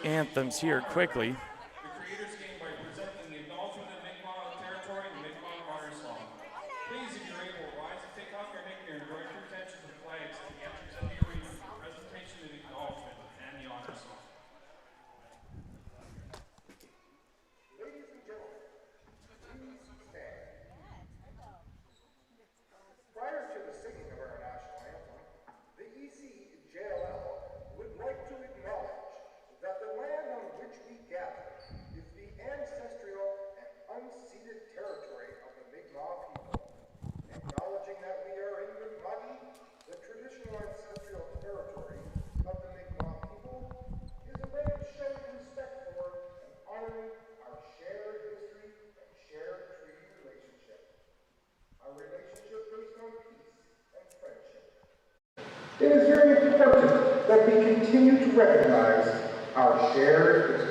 anthems here quickly. The Creators game by presenting the acknowledgement of Mi'kmaq territory and the Mi'kmaq honor song. Please, if you're able, rise and take off your knicker and direct your attention to the flags at the entrance of the arena for the presentation of the acknowledgement and the honor song. Ladies and gentlemen, please stand. Prior to the singing of our national anthem, the ECJLL would like to acknowledge that the land on which we gather is the ancestral and unceded territory of the Mi'kmaq people. Acknowledging that we are in Mi'kma'ki, the traditional ancestral territory of the Mi'kmaq people, is a way of showing respect for and honoring our shared history and shared treaty relationship. Our relationship based on peace and friendship. It is very important that we continue to recognize our shared history.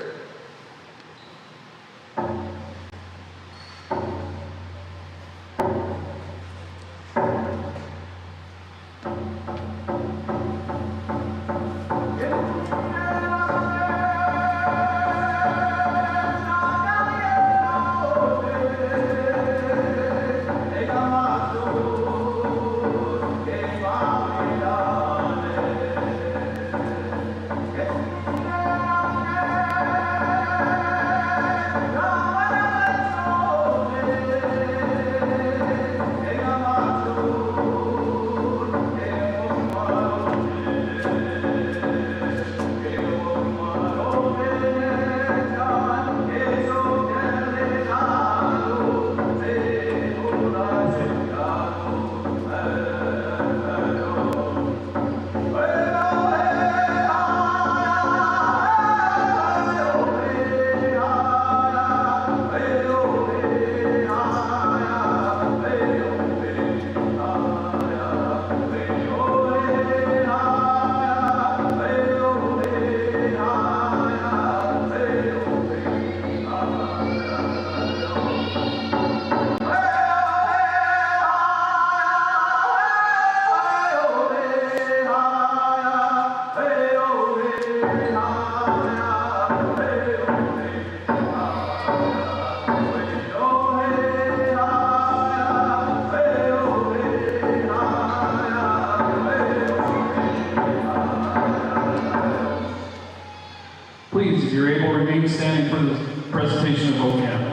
Please, if you're able, remain standing for the presentation of vocab.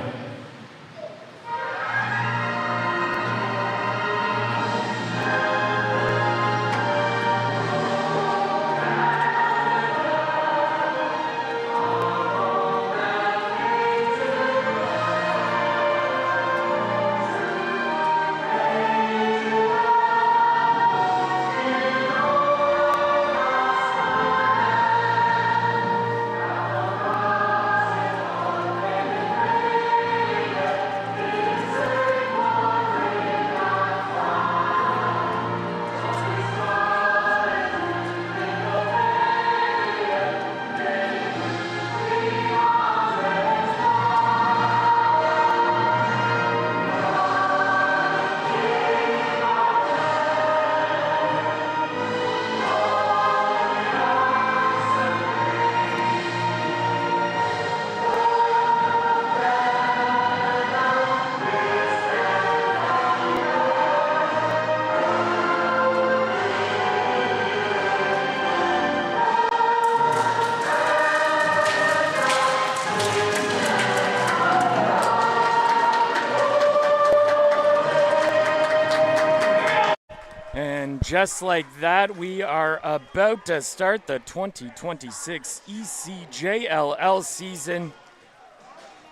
And just like that, we are about to start the 2026 ECJLL season.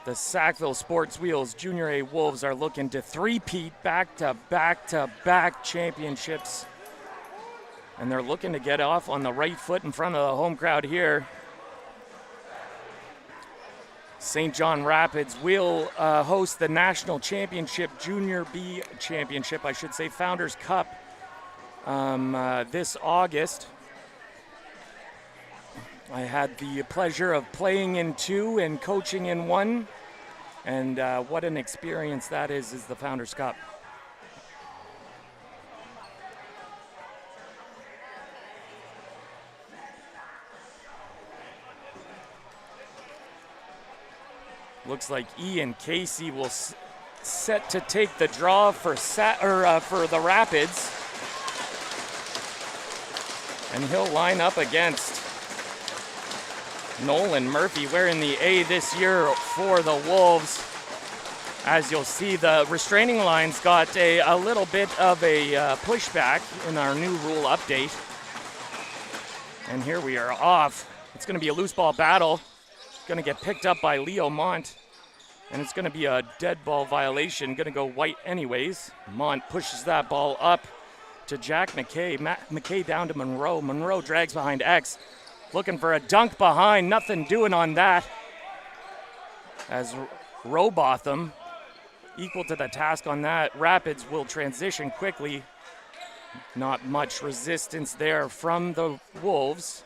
The Sackville Sportwheels Junior A Wolves are looking to three-peat back-to-back-to-back championships. And they're looking to get off on the right foot in front of the home crowd here. St. John Rapids will host the National Championship, Junior B Championship, I should say, Founders Cup this August. I had the pleasure of playing in two and coaching in one, and what an experience that is the Founders Cup. Looks like Ian Casey will set to take the draw for the Rapids. And he'll line up against Nolan Murphy, wearing the A this year for the Wolves. As you'll see, the restraining line's got a little bit of a pushback in our new rule update. And here we are off. It's going to be a loose ball battle. Going to get picked up by Leo Mont. And it's going to be a dead ball violation. Going to go white anyways. Mont pushes that ball up to Jack McKay. McKay down to Monroe. Monroe drags behind X. Looking for a dunk behind. Nothing doing on that. As Robotham equal to the task on that. Rapids will transition quickly. Not much resistance there from the Wolves.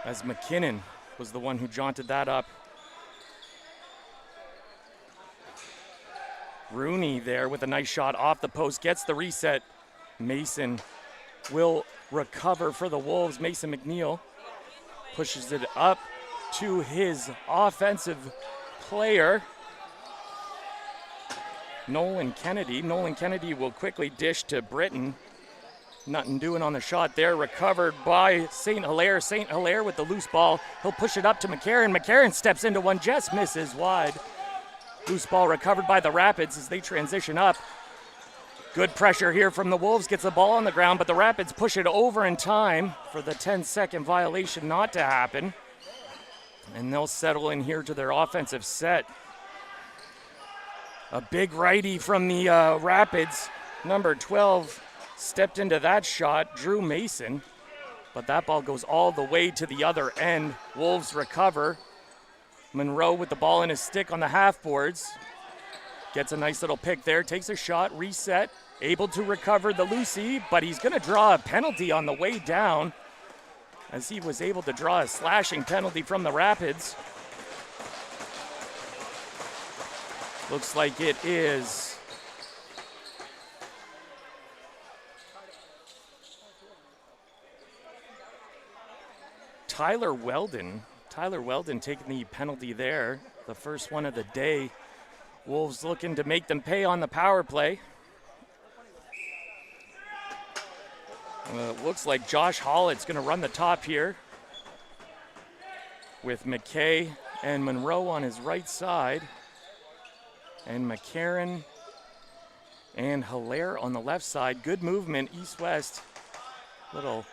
As McKinnon was the one who jaunted that up. Rooney there with a nice shot off the post. Gets the reset. Mason will recover for the Wolves. Mason McNeil pushes it up to his offensive player, Nolan Kennedy. Nolan Kennedy will quickly dish to Britton. Nothing doing on the shot there. Recovered by St. Hilaire. St. Hilaire with the loose ball. He'll push it up to McCarron. McCarron steps into one, just misses wide. Loose ball recovered by the Rapids as they transition up. Good pressure here from the Wolves. Gets the ball on the ground, but the Rapids push it over in time for the 10-second violation not to happen. And they'll settle in here to their offensive set. A big righty from the Rapids, number 12, stepped into that shot, Drew Mason. But that ball goes all the way to the other end. Wolves recover. Monroe with the ball in his stick on the half boards. Gets a nice little pick there, takes a shot, reset. Able to recover the Lucy, but he's going to draw a penalty on the way down, as he was able to draw a slashing penalty from the Rapids. Looks like it is Tyler Weldon. Tyler Weldon taking the penalty there, the first one of the day. Wolves looking to make them pay on the power play. It looks like Josh Hollett's going to run the top here with McKay and Monroe on his right side. And McCarron and Hilaire on the left side. Good movement, east-west. Little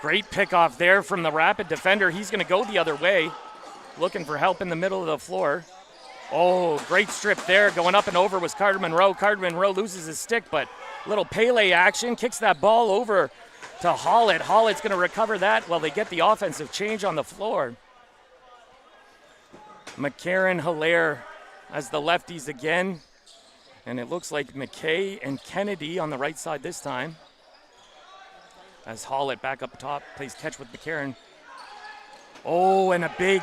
great pickoff there from the Rapid defender. He's going to go the other way, looking for help in the middle of the floor. Oh, great strip there. Going up and over was Carter Monroe. Carter Monroe loses his stick, but little Pele action. Kicks that ball over to Hollett. Hollett's going to recover that while they get the offensive change on the floor. McCarron, Hilaire as the lefties again. And it looks like McKay and Kennedy on the right side this time. As Hollett back up top, plays catch with McCarron. Oh, and a big,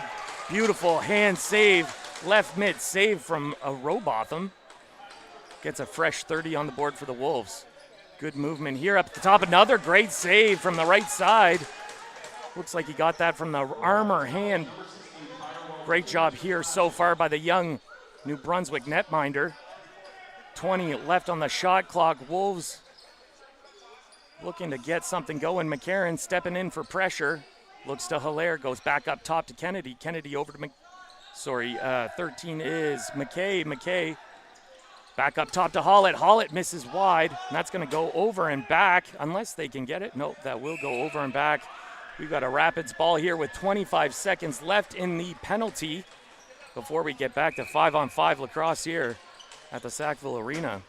beautiful hand save. Left mid save from a Robotham. Gets a fresh 30 on the board for the Wolves. Good movement here up at the top. Another great save from the right side. Looks like he got that from the armor hand. Great job here so far by the young New Brunswick netminder. 20 left on the shot clock. Wolves looking to get something going. McCarron stepping in for pressure. Looks to Hilaire, goes back up top to Kennedy. Kennedy over to 13 is McKay. McKay back up top to Hollett. Hollett misses wide, and that's going to go over and back unless they can get it. Nope, that will go over and back. We've got a Rapids ball here with 25 seconds left in the penalty before we get back to 5-on-5 lacrosse here at the Sackville Arena.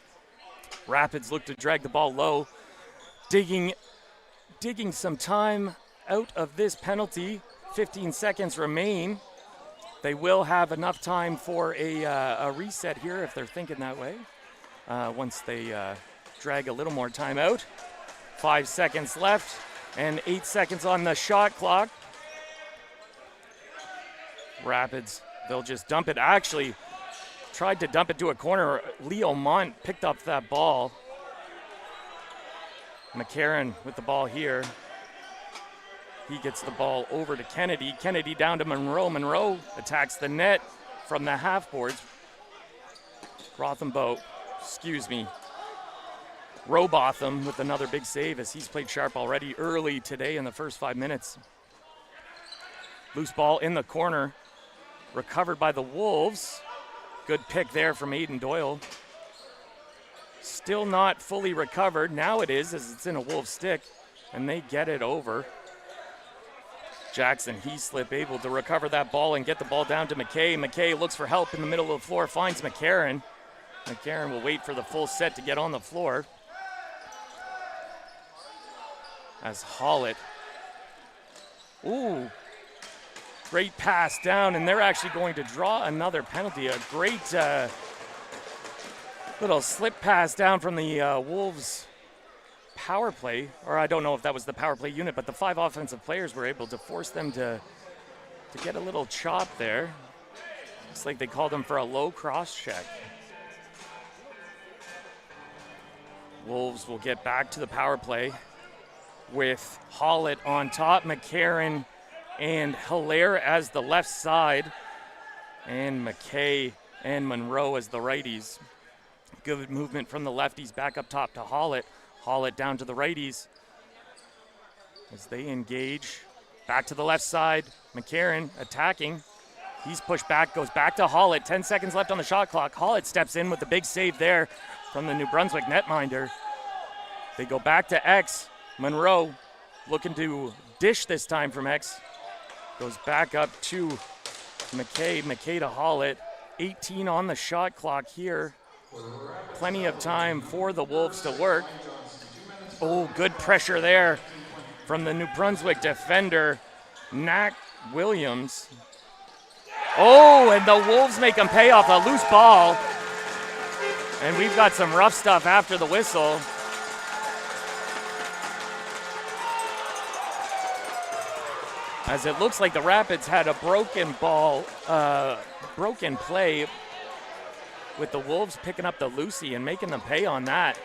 Rapids look to drag the ball low, digging some time out of this penalty. 15 seconds remain. They will have enough time for a reset here if they're thinking that way. Once they drag a little more time out. 5 seconds left and 8 seconds on the shot clock. Rapids, they'll just dump it. Actually, tried to dump it to a corner. Leo Mont picked up that ball. McCarron with the ball here. He gets the ball over to Kennedy. Kennedy down to Monroe. Monroe attacks the net from the half boards. Robotham with another big save as he's played sharp already early today in the first 5 minutes. Loose ball in the corner, recovered by the Wolves. Good pick there from Aiden Doyle. Still not fully recovered. Now it is, as it's in a Wolves stick, and they get it over. Jackson Heaslip able to recover that ball and get the ball down to McKay. McKay looks for help in the middle of the floor, finds McCarron. McCarron will wait for the full set to get on the floor. As Hollett. Ooh. Great pass down, and they're actually going to draw another penalty. A great little slip pass down from the Wolves power play, or I don't know if that was the power play unit, but the 5 offensive players were able to force them to get a little chop there. Looks like they called them for a low cross check. Wolves will get back to the power play with Hollett on top, McCarron and Hilaire as the left side, and McKay and Monroe as the righties. Good movement from the lefties back up top to Hollett. Hollett down to the righties as they engage. Back to the left side, McCarron attacking. He's pushed back, goes back to Hollett. 10 seconds left on the shot clock. Hollett steps in with the big save there from the New Brunswick netminder. They go back to X. Monroe looking to dish this time from X. Goes back up to McKay. McKay to Hollett. 18 on the shot clock here. Plenty of time for the Wolves to work. Oh, good pressure there from the New Brunswick defender, Nat Williams. Oh, and the Wolves make them pay off a loose ball. And we've got some rough stuff after the whistle. As it looks like the Rapids had a broken play with the Wolves picking up the loosey and making them pay on that.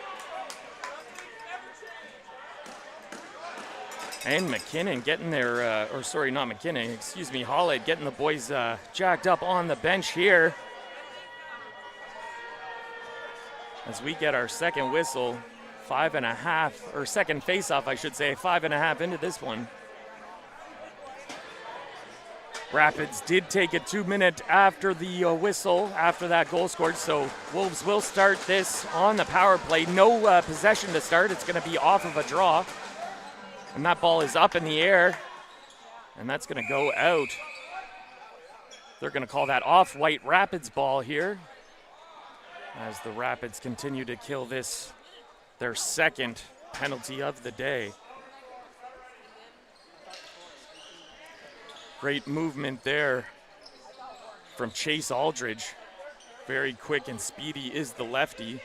And McKinnon getting their, Hollett getting the boys jacked up on the bench here. As we get our second whistle, 5.5, or second face-off, I should say, 5.5 into this one. Rapids did take a 2-minute after the whistle, after that goal scored, so Wolves will start this on the power play. No possession to start. It's going to be off of a draw. And that ball is up in the air, and that's going to go out. They're going to call that off-White Rapids ball here as the Rapids continue to kill this, their second penalty of the day. Great movement there from Chase Aldridge. Very quick and speedy is the lefty.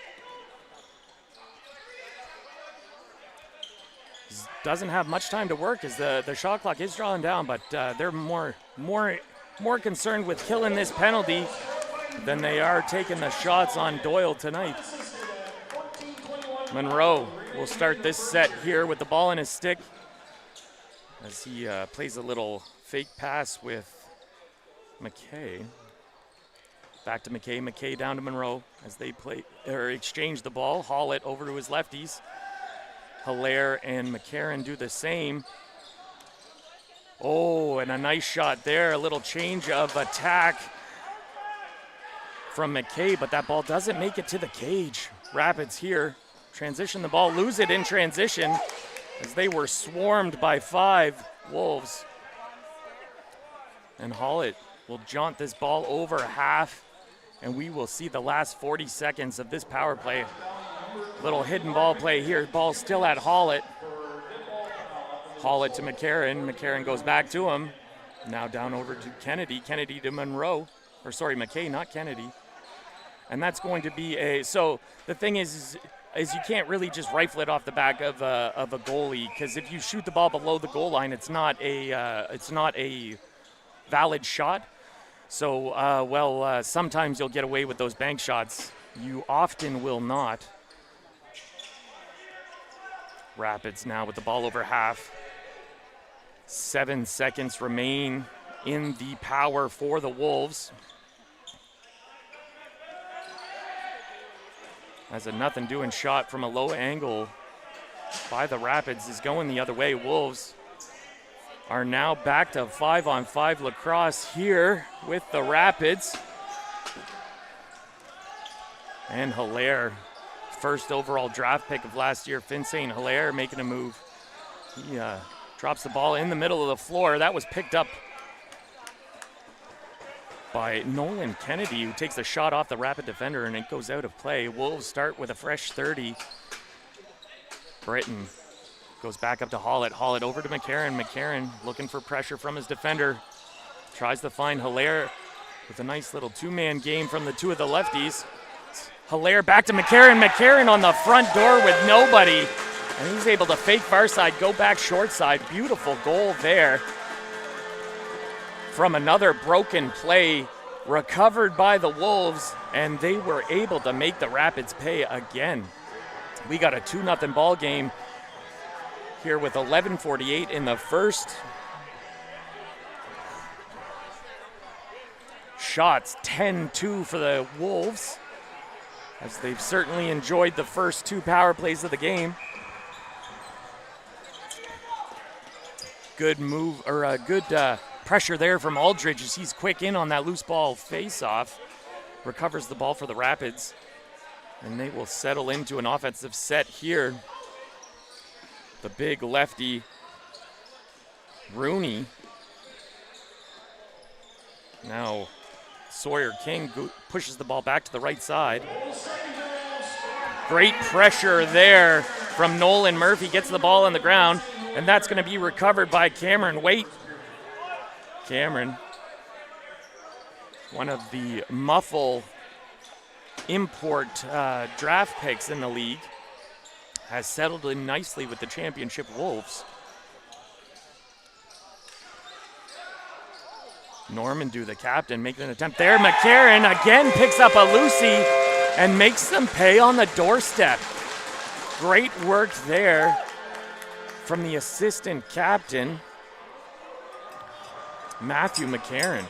Doesn't have much time to work as the shot clock is drawing down, but they're more concerned with killing this penalty than they are taking the shots on Doyle tonight. Monroe will start this set here with the ball in his stick as he plays a little fake pass with McKay. Back to McKay. McKay down to Monroe as they exchange the ball. Hollett over to his lefties. Hilaire and McCarron do the same. Oh, and a nice shot there. A little change of attack from McKay, but that ball doesn't make it to the cage. Rapids here transition the ball, lose it in transition as they were swarmed by 5 Wolves. And Hollett will jaunt this ball over half, and we will see the last 40 seconds of this power play. Little hidden ball play here. Ball still at Hollett. Hollett to McCarron. McCarron goes back to him. Now down over to Kennedy. Kennedy to Monroe. McKay, not Kennedy. And that's going to be so the thing is you can't really just rifle it off the back of a goalie, because if you shoot the ball below the goal line, it's not a valid shot. So, sometimes you'll get away with those bank shots. You often will not. Rapids now with the ball over half. 7 seconds remain in the power for the Wolves. As a nothing doing shot from a low angle by the Rapids is going the other way. Wolves are now back to 5-on-5 lacrosse here with the Rapids. And Hilaire, first overall draft pick of last year, Vincent Hilaire making a move. He drops the ball in the middle of the floor. That was picked up by Nolan Kennedy, who takes a shot off the Rapid defender, and it goes out of play. Wolves start with a fresh 30. Britton goes back up to Hollett. Hollett over to McCarron. McCarron looking for pressure from his defender. Tries to find Hilaire with a nice little two-man game from the two of the lefties. Hilaire back to McCarron. McCarron on the front door with nobody. And he's able to fake far side, go back short side. Beautiful goal there from another broken play recovered by the Wolves, and they were able to make the Rapids pay again. We got a 2-0 ball game here with 11:48 in the first. Shots 10-2 for the Wolves, as they've certainly enjoyed the first 2 power plays of the game. Good move, or a good pressure there from Aldridge as he's quick in on that loose ball face-off. Recovers the ball for the Rapids, and they will settle into an offensive set here. The big lefty, Rooney. Now Sawyer King pushes the ball back to the right side. Great pressure there from Nolan Murphy, gets the ball on the ground, and that's going to be recovered by Cameron Waite. Cameron, one of the Muffle import draft picks in the league, has settled in nicely with the championship Wolves. Normandeau, the captain, making an attempt there. McCarron again picks up a loosie and makes them pay on the doorstep. Great work there from the assistant captain, Matthew McCarron.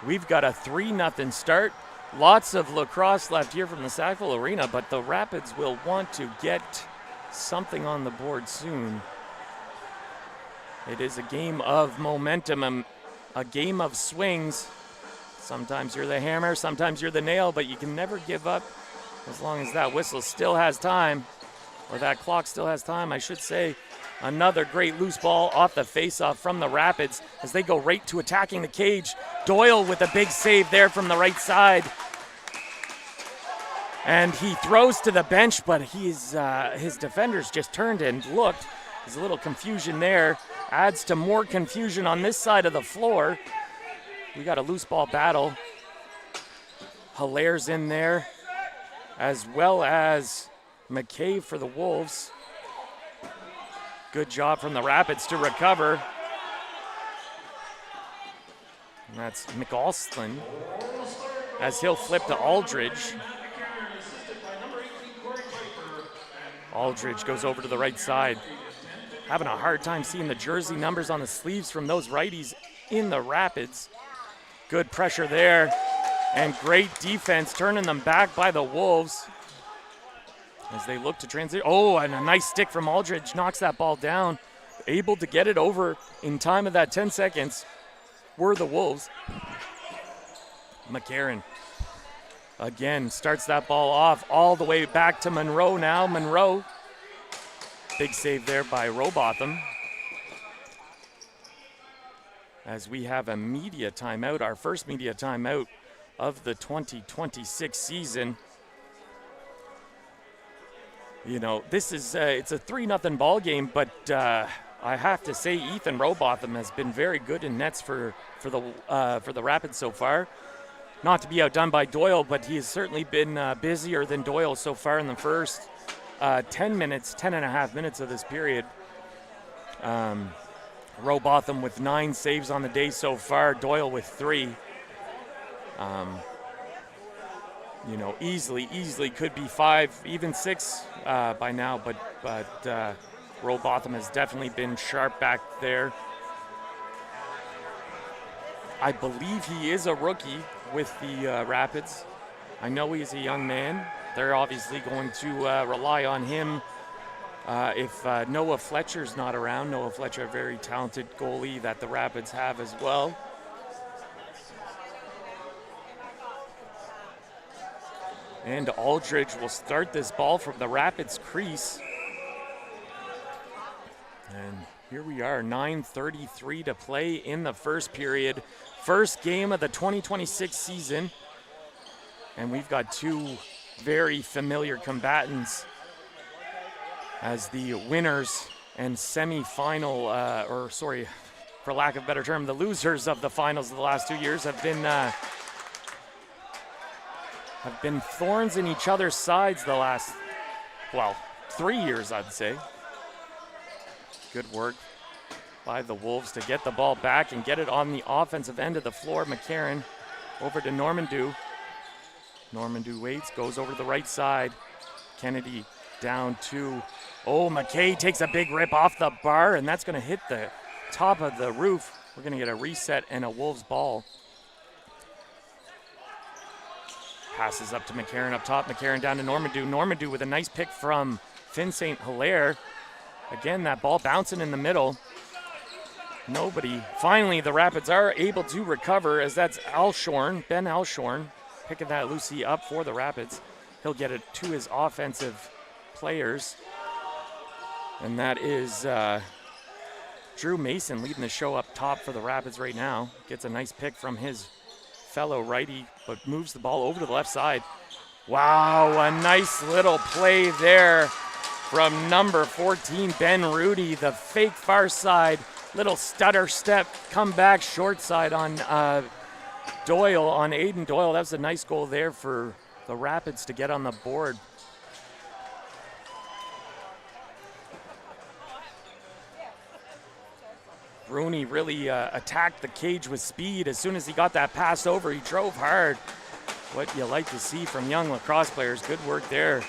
We've got a 3-0 start. Lots of lacrosse left here from the Sackville Arena, but the Rapids will want to get something on the board soon. It is a game of momentum, a game of swings. Sometimes you're the hammer, sometimes you're the nail, but you can never give up as long as that whistle still has time, or that clock still has time, I should say. Another great loose ball off the face-off from the Rapids as they go right to attacking the cage. Doyle with a big save there from the right side. And he throws to the bench, but his defenders just turned and looked. There's a little confusion there. Adds to more confusion on this side of the floor. We got a loose ball battle. Hilaire's in there, as well as McCabe for the Wolves. Good job from the Rapids to recover. And that's McAlston as he'll flip to Aldridge. Aldridge goes over to the right side. Having a hard time seeing the jersey numbers on the sleeves from those righties in the Rapids. Good pressure there and great defense, turning them back by the Wolves as they look to transition. Oh, and a nice stick from Aldridge knocks that ball down. Able to get it over in time of that 10 seconds were the Wolves. McCarron again starts that ball off all the way back to Monroe now. Monroe, big save there by Robotham. As we have a media timeout, our first media timeout of the 2026 season. You know, this is it's a 3-0 ball game, but I have to say Ethan Robotham has been very good in nets for the Rapids so far. Not to be outdone by Doyle, but he has certainly been busier than Doyle so far in the first 10 and a half minutes of this period. Robotham with 9 saves on the day so far, Doyle with 3. you know, easily could be 5, even 6 by now, but Robotham has definitely been sharp back there. I believe he is a rookie with the Rapids. I know he's a young man. They're obviously going to rely on him if Noah Fletcher's not around. Noah Fletcher, a very talented goalie that the Rapids have as well. And Aldridge will start this ball from the Rapids crease. And here we are, 9:33 to play in the first period. First game of the 2026 season. And we've got two very familiar combatants as the winners and semi-final, for lack of a better term, the losers of the finals of the last 2 years have been thorns in each other's sides the last, 3 years, I'd say. Good work by the Wolves to get the ball back and get it on the offensive end of the floor. McCarron over to Normandeau. Normandeau waits, goes over to the right side. Kennedy down to, McKay takes a big rip off the bar, and that's going to hit the top of the roof. We're going to get a reset and a Wolves ball. Passes up to McCarron up top. McCarron down to Normandeau. Normandeau with a nice pick from Finn St. Hilaire. Again, that ball bouncing in the middle. Nobody. Finally, the Rapids are able to recover as that's Alshorn, Ben Alshorn, picking that loosey up for the Rapids. He'll get it to his offensive players. And that is Drew Mason leading the show up top for the Rapids right now. Gets a nice pick from his fellow righty, but moves the ball over to the left side. Wow, a nice little play there from number 14, Ben Rudy, the fake far side, little stutter step, come back short side on Doyle, on Aiden Doyle. That was a nice goal there for the Rapids to get on the board. Rooney really attacked the cage with speed. As soon as he got that pass over, he drove hard. What you like to see from young lacrosse players. Good work there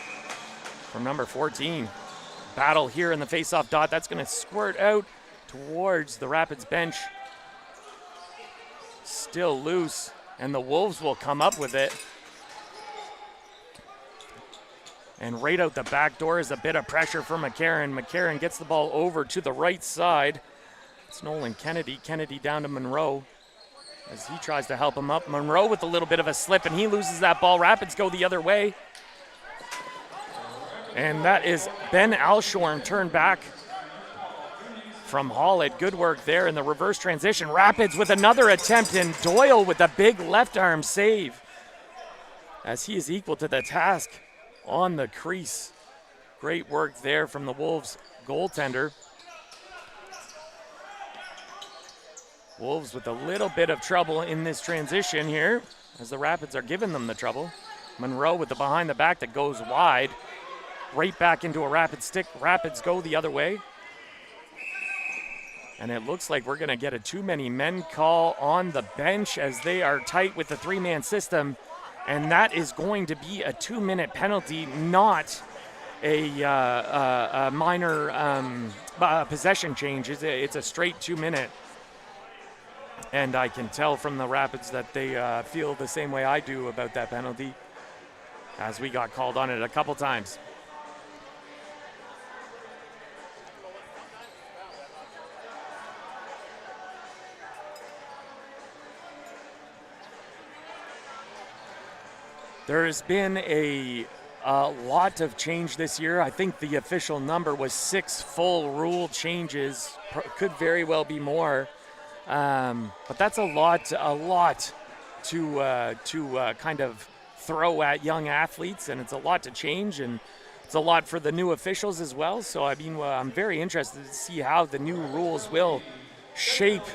from number 14. Battle here in the face-off dot. That's going to squirt out towards the Rapids bench. Still loose, and the Wolves will come up with it. And right out the back door is a bit of pressure for McCarron. McCarron gets the ball over to the right side. It's Nolan Kennedy. Kennedy down to Monroe as he tries to help him up. Monroe with a little bit of a slip, and he loses that ball. Rapids go the other way. And that is Ben Alshorn turned back from Hollett. Good work there in the reverse transition. Rapids with another attempt, and Doyle with a big left arm save as he is equal to the task on the crease. Great work there from the Wolves goaltender. Wolves with a little bit of trouble in this transition here as the Rapids are giving them the trouble. Monroe with the behind the back that goes wide. Right back into a Rapid stick. Rapids go the other way. And it looks like we're going to get a too many men call on the bench as they are tight with the three-man system. And that is going to be a 2-minute penalty, not a minor possession change. It's a straight 2-minute. And I can tell from the Rapids that they feel the same way I do about that penalty, as we got called on it a couple times. There has been a lot of change this year. I think the official number was 6 full rule changes. Could very well be more. But that's a lot to kind of throw at young athletes, and it's a lot to change, and it's a lot for the new officials as well. So, I mean, I'm very interested to see how the new rules will shape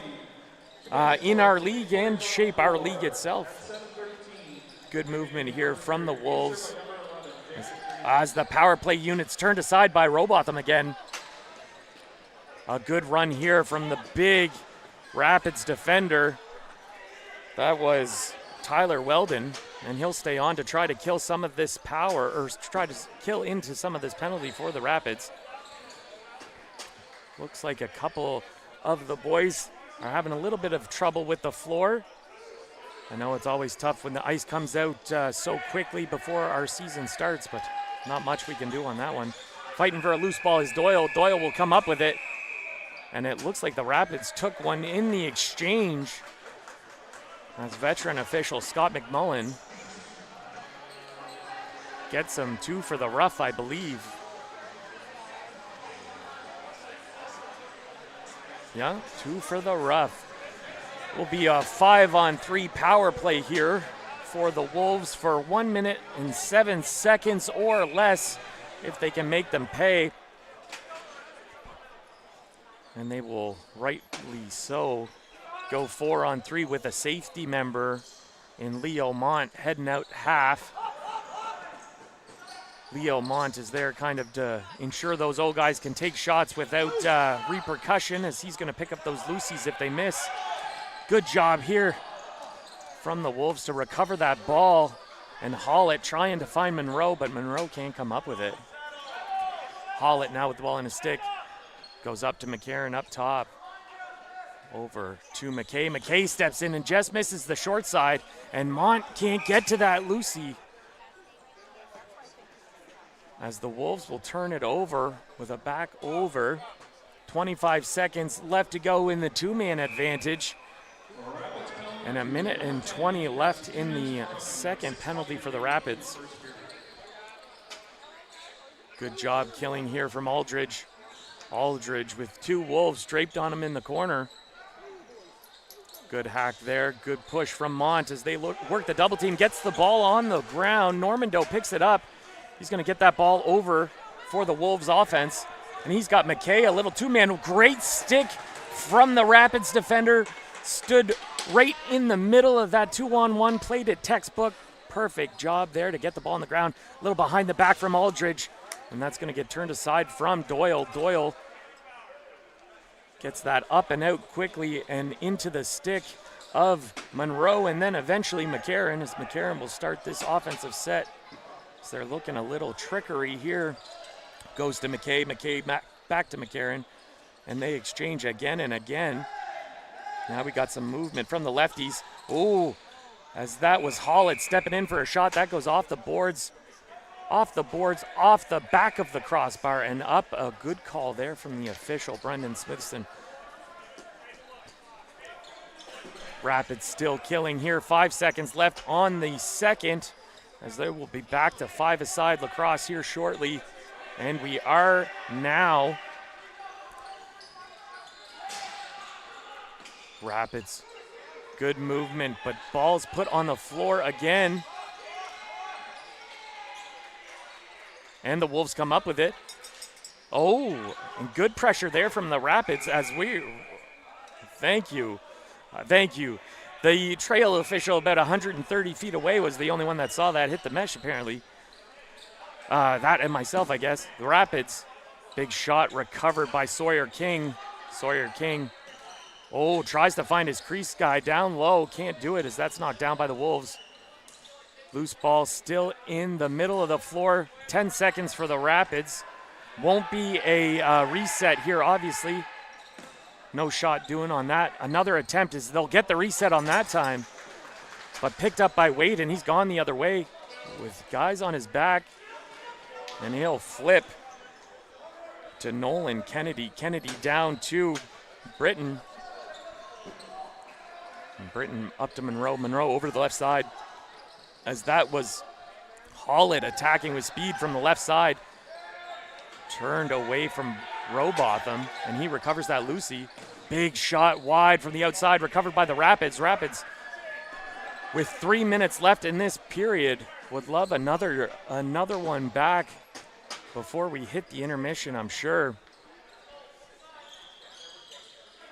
in our league and shape our league itself. Good movement here from the Wolves as the power play unit's turned aside by Robotham again. A good run here from the big Rapids defender. That was Tyler Weldon, and he'll stay on to try to kill some of this power, or try to kill into some of this penalty for the Rapids. Looks like a couple of the boys are having a little bit of trouble with the floor. I know it's always tough when the ice comes out so quickly before our season starts, but not much we can do on that one. Fighting for a loose ball is Doyle. Doyle will come up with it. And it looks like the Rapids took one in the exchange. As veteran official Scott McMullen gets him 2 for the rough, I believe. Yeah, 2 for the rough. Will be a 5-on-3 power play here for the Wolves for 1 minute and 7 seconds or less if they can make them pay. And they will rightly so go 4-on-3 with a safety member in Leo Mont heading out half. Leo Mont is there kind of to ensure those old guys can take shots without repercussion, as he's going to pick up those loosies if they miss. Good job here from the Wolves to recover that ball and Hollett trying to find Monroe, but Monroe can't come up with it. Hollett now with the ball in his stick. Goes up to McCarron up top. Over to McKay. McKay steps in and just misses the short side, and Mont can't get to that Lucy. As the Wolves will turn it over with a back over. 25 seconds left to go in the 2-man advantage. And 1 minute and 20 left in the second penalty for the Rapids. Good job killing here from Aldridge. Aldridge with 2 Wolves draped on him in the corner. Good hack there. Good push from Mont as they work the double team. Gets the ball on the ground. Normando picks it up. He's going to get that ball over for the Wolves offense. And he's got McKay, a little 2-man. Great stick from the Rapids defender. Stood right in the middle of that 2-on-1. Played it textbook. Perfect job there to get the ball on the ground. A little behind the back from Aldridge. And that's going to get turned aside from Doyle. Doyle gets that up and out quickly and into the stick of Monroe, and then eventually McCarron, as McCarron will start this offensive set. So they're looking a little trickery here. Goes to McKay. McKay back to McCarron, and they exchange again and again. Now we got some movement from the lefties. Ooh, as that was Hollett stepping in for a shot. That goes off the boards, off the back of the crossbar and up. A good call there from the official, Brendan Smithson. Rapids still killing here. 5 seconds left on the second, as they will be back to 5-a-side lacrosse here shortly. And we are now Rapids. Good movement, but ball's put on the floor again. And the Wolves come up with it. Oh, and good pressure there from the Rapids as we, thank you. The trail official about 130 feet away was the only one that saw that hit the mesh apparently. That and myself, I guess. The Rapids, big shot recovered by Sawyer King. Sawyer King, oh, tries to find his crease guy down low. Can't do it as that's knocked down by the Wolves. Loose ball still in the middle of the floor. 10 seconds for the Rapids. Won't be a reset here, obviously. No shot doing on that. Another attempt is they'll get the reset on that time. But picked up by Wade, and he's gone the other way with guys on his back. And he'll flip to Nolan Kennedy. Kennedy down to Britton. And Britton up to Monroe. Monroe over to the left side. As that was Hollett attacking with speed from the left side. Turned away from Robotham, and he recovers that Lucy. Big shot wide from the outside, recovered by the Rapids. Rapids, with 3 minutes left in this period, would love another one back before we hit the intermission, I'm sure.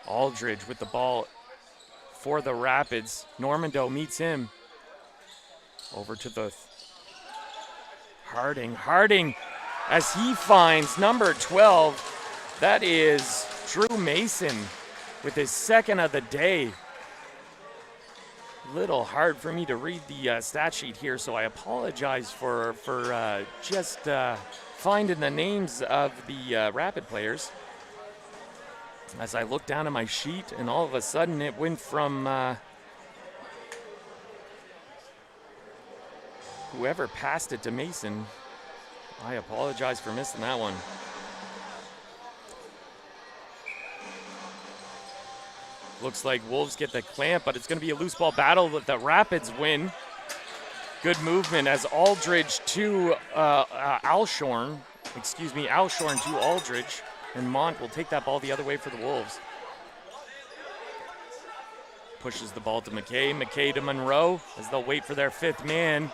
Aldridge with the ball for the Rapids. Normando meets him. Over to the Harding. Harding, as he finds number 12. That is Drew Mason with his second of the day. little hard for me to read the stat sheet here, so I apologize for just finding the names of the Rapid players. As I look down at my sheet, and all of a sudden it went from whoever passed it to Mason. I apologize for missing that one. Looks like Wolves get the clamp, but it's going to be a loose ball battle that the Rapids win. Good movement as Aldridge to Alshorn to Aldridge, and Mont will take that ball the other way for the Wolves. Pushes the ball to McKay. McKay to Monroe as they'll wait for their fifth man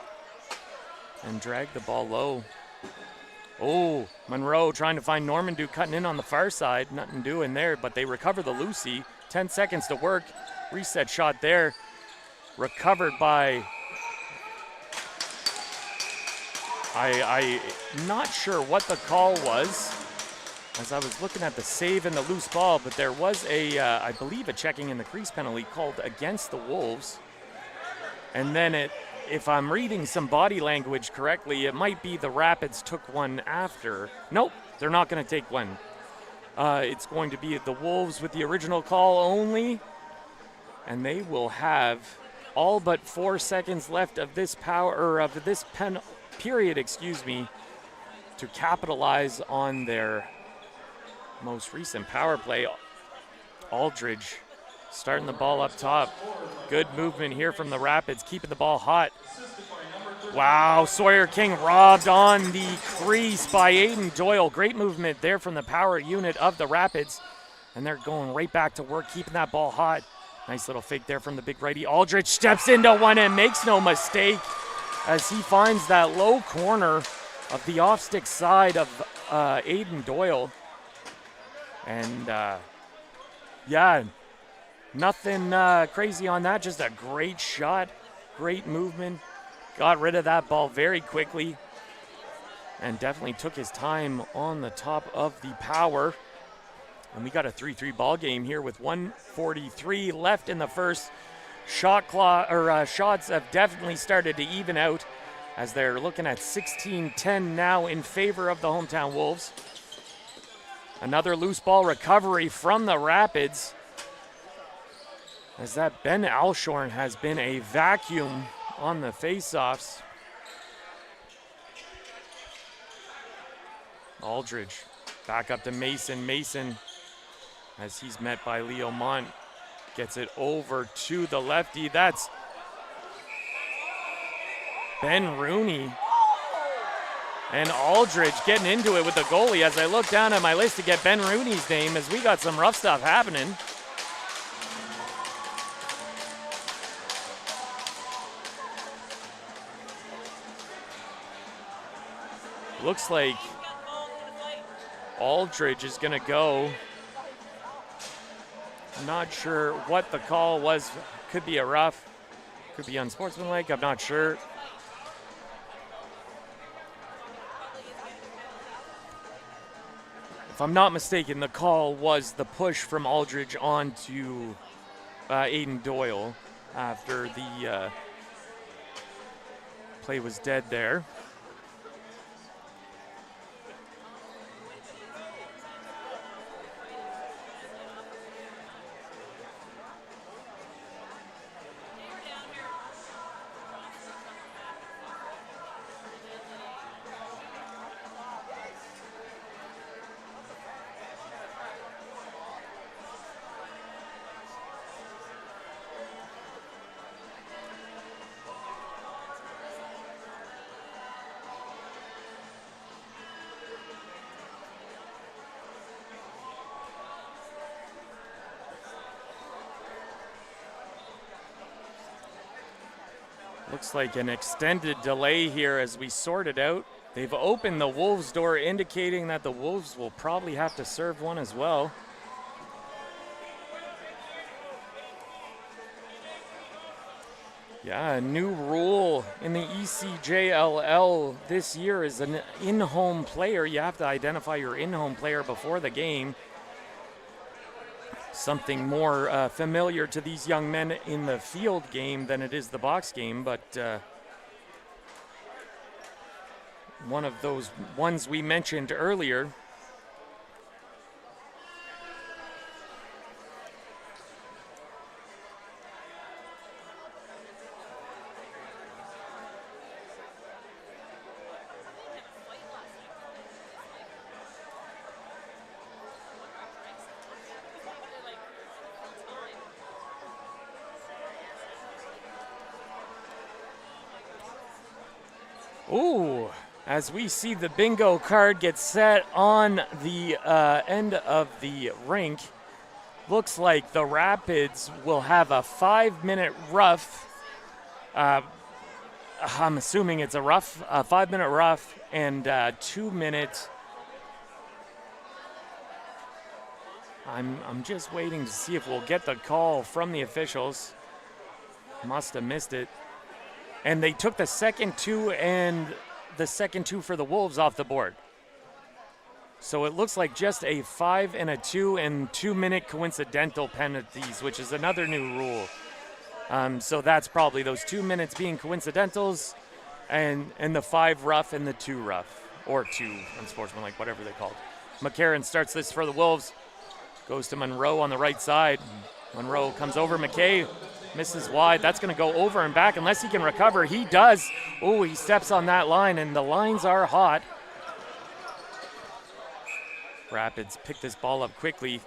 and drag the ball low. Oh, Monroe trying to find Normandeau cutting in on the far side. Nothing doing there, but they recover the Lucy. 10 seconds to work. Reset shot there. Recovered by... I'm not sure what the call was as I was looking at the save and the loose ball, but there was I believe a checking in the crease penalty called against the Wolves. And then if I'm reading some body language correctly, it might be the Rapids took one after. Nope, they're not going to take one. It's going to be the Wolves with the original call only, and they will have all but 4 seconds left of this period, to capitalize on their most recent power play. Aldridge starting the ball up top. Good movement here from the Rapids, keeping the ball hot. Wow, Sawyer King robbed on the crease by Aiden Doyle. Great movement there from the power unit of the Rapids. And they're going right back to work, keeping that ball hot. Nice little fake there from the big righty. Aldridge steps into one and makes no mistake as he finds that low corner of the off-stick side of Aiden Doyle. And, yeah, nothing crazy on that. Just a great shot, great movement. Got rid of that ball very quickly and definitely took his time on the top of the power. And we got a 3-3 ball game here with 1:43 left in the first. Shots have definitely started to even out as they're looking at 16-10 now in favor of the hometown Wolves. Another loose ball recovery from the Rapids as that Ben Alshorn has been a vacuum on the faceoffs. Aldridge back up to Mason. Mason, as he's met by Leo Mont, gets it over to the lefty. That's Ben Rooney. And Aldridge getting into it with the goalie as I look down at my list to get Ben Rooney's name as we got some rough stuff happening. Looks like Aldridge is going to go. I'm not sure what the call was. Could be a rough, could be unsportsmanlike, I'm not sure. If I'm not mistaken, the call was the push from Aldridge onto Aiden Doyle after the play was dead there. Looks like an extended delay here as we sort it out. They've opened the Wolves door, indicating that the Wolves will probably have to serve one as well. Yeah, a new rule in the ECJLL this year is an in-home player. You have to identify your in-home player before the game. something more familiar to these young men in the field game than it is the box game, but one of those ones we mentioned earlier. Ooh, as we see the bingo card get set on the end of the rink, looks like the Rapids will have a 5-minute rough. I'm assuming it's a 5-minute rough, and 2 minutes. I'm just waiting to see if we'll get the call from the officials. Must have missed it. And they took the second 2 and the second 2 for the Wolves off the board. So it looks like just a 5 and a 2 and 2-minute coincidental penalties, which is another new rule. So that's probably those 2 minutes being coincidentals and the 5 rough and the 2 rough, or 2 unsportsmanlike, whatever they called. McCarron starts this for the Wolves. Goes to Monroe on the right side. Monroe comes over. McKay misses wide. That's going to go over and back unless he can recover. He does. Oh, he steps on that line, and the lines are hot. Rapids pick this ball up quickly.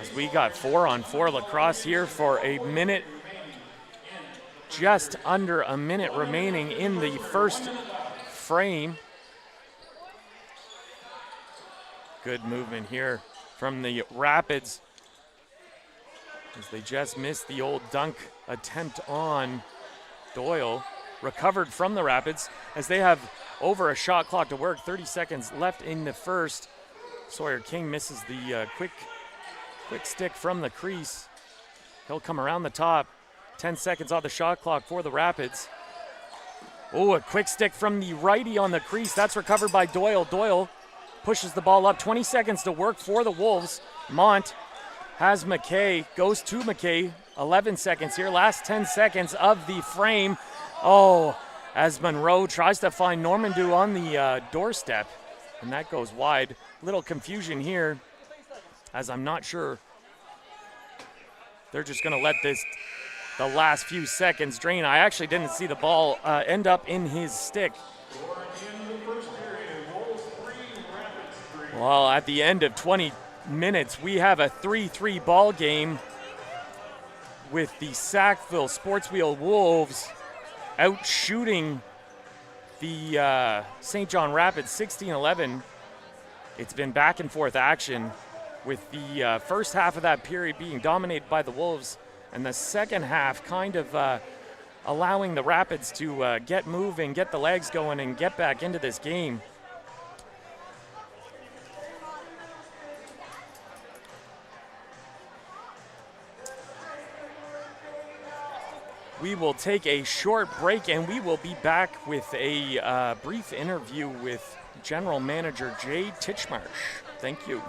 As we got 4-on-4 lacrosse here for a minute, just under a minute remaining in the first frame. Good movement here from the Rapids, as they just missed the old dunk attempt on Doyle. Recovered from the Rapids as they have over a shot clock to work. 30 seconds left in the first. Sawyer King misses the quick stick from the crease. He'll come around the top. 10 seconds on the shot clock for the Rapids. Oh, a quick stick from the righty on the crease. That's recovered by Doyle. Doyle pushes the ball up. 20 seconds to work for the Wolves. Mont has McKay, goes to McKay. 11 seconds here. Last 10 seconds of the frame. Oh, as Monroe tries to find Normandeau on the doorstep, and that goes wide. Little confusion here, as I'm not sure. They're just going to let the last few seconds drain. I actually didn't see the ball end up in his stick. Well, at the end of 20 minutes, we have a 3-3 ball game with the Sackville Sportswheels Wolves out shooting the St. John Rapids 16-11. It's been back and forth action, with the first half of that period being dominated by the Wolves, and the second half kind of allowing the Rapids to get moving, get the legs going, and get back into this game. We will take a short break, and we will be back with a brief interview with General Manager Jay Titchmarsh. Thank you.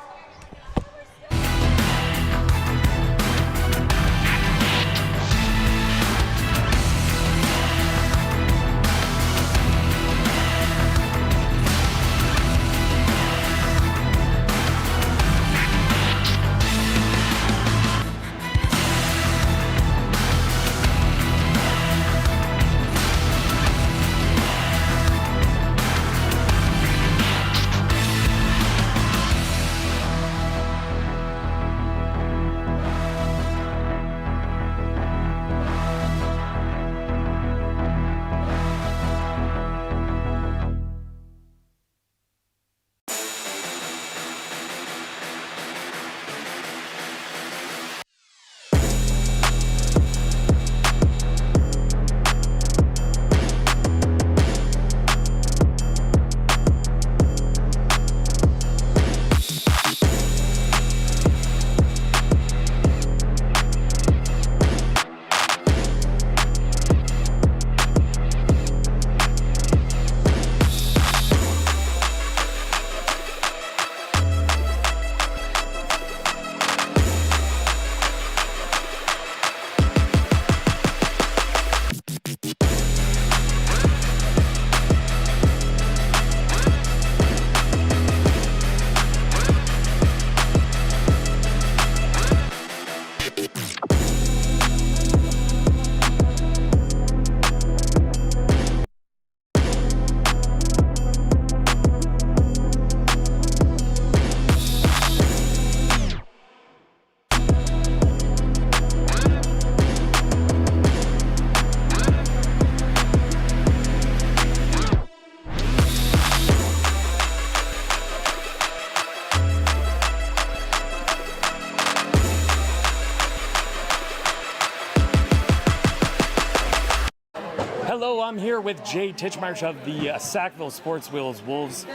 I'm here with Jay Titchmarsh of the Sackville Sportwheels Wolves.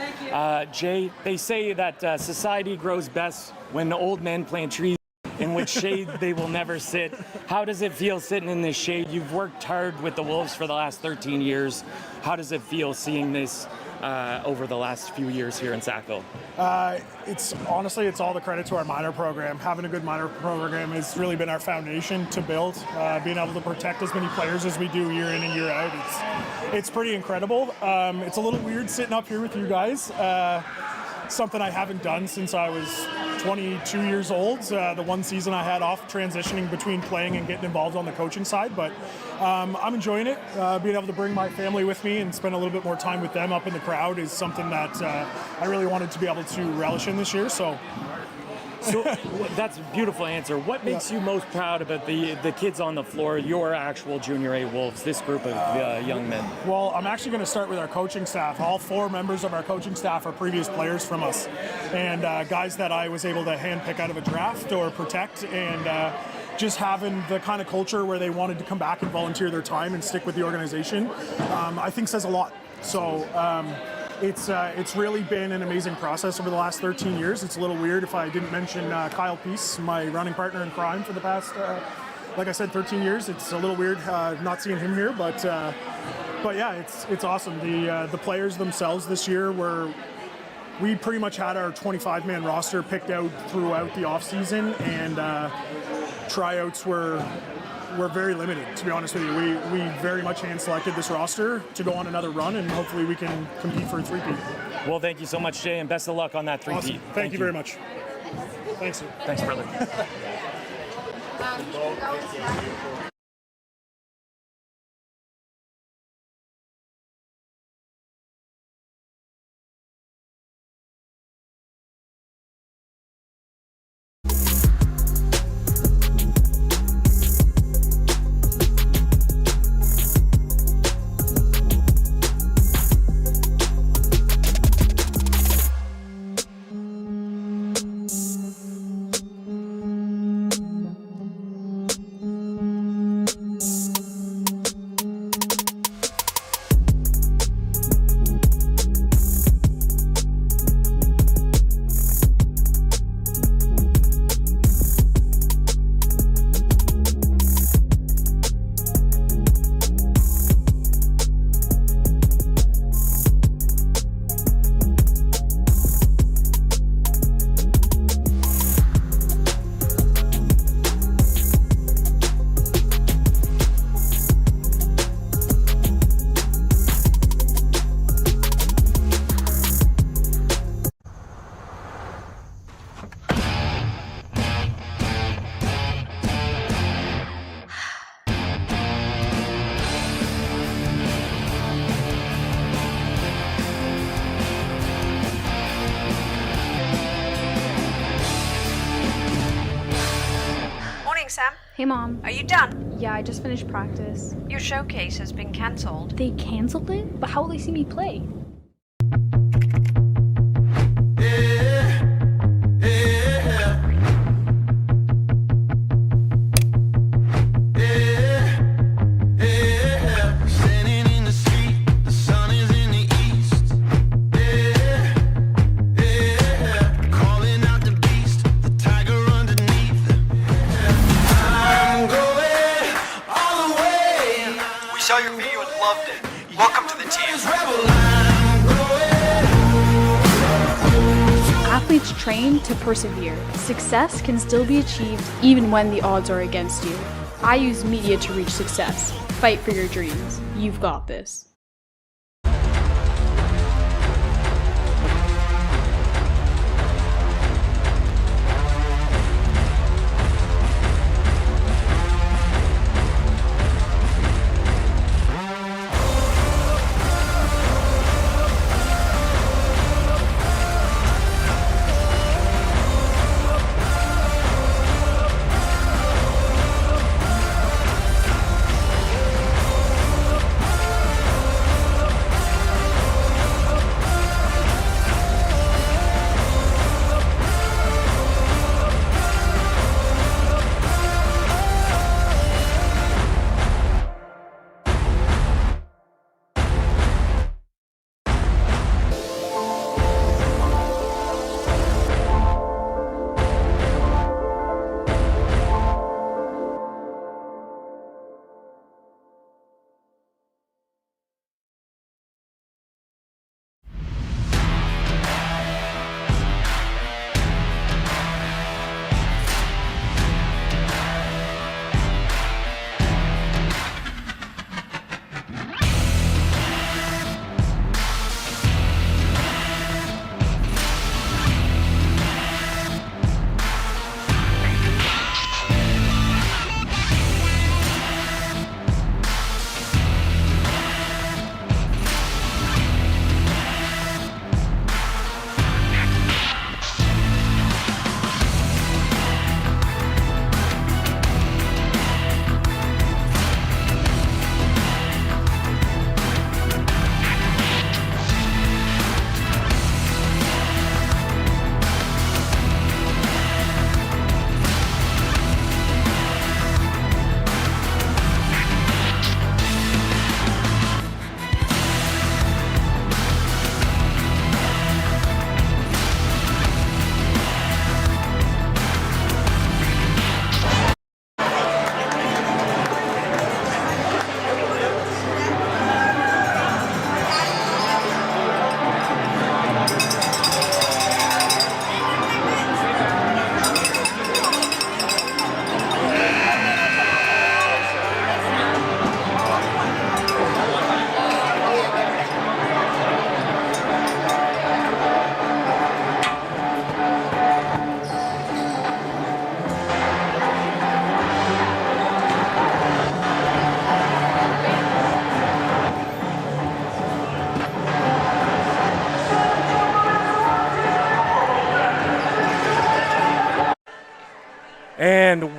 Jay, they say that society grows best when old men plant trees in which shade they will never sit. How does it feel sitting in this shade? You've worked hard with the Wolves for the last 13 years. How does it feel seeing this over the last few years here in Sackville? It's all the credit to our minor program. Having a good minor program has really been our foundation to build. Being able to protect as many players as we do year in and year out, it's pretty incredible. It's a little weird sitting up here with you guys. Something I haven't done since I was 22 years old. The one season I had off transitioning between playing and getting involved on the coaching side, but I'm enjoying it. Being able to bring my family with me and spend a little bit more time with them up in the crowd is something that I really wanted to be able to relish in this year. So that's a beautiful answer. What makes you most proud about the kids on the floor, your actual Junior A Wolves, this group of young men? Well, I'm actually going to start with our coaching staff. All 4 members of our coaching staff are previous players from us, and guys that I was able to handpick out of a draft or protect, and just having the kind of culture where they wanted to come back and volunteer their time and stick with the organization, I think says a lot. So it's really been an amazing process over the last 13 years. It's a little weird if I didn't mention Kyle Peace, my running partner in crime for the past, like I said, 13 years. It's a little weird not seeing him here, but yeah, it's awesome. The players themselves this year we pretty much had our 25-man roster picked out throughout the offseason, and tryouts were very limited, to be honest with you. We very much hand-selected this roster to go on another run, and hopefully we can compete for a three-peat. Well, thank you so much, Jay, and best of luck on that three-peat. Awesome. Thank you very much. Thanks, sir. Thanks, brother. Sam. Hey, Mom. Are you done? Yeah, I just finished practice. Your showcase has been cancelled. They canceled it? But how will they see me play? Saw your video and loved it. Welcome to the team. Athletes train to persevere. Success can still be achieved even when the odds are against you. I use media to reach success. Fight for your dreams. You've got this.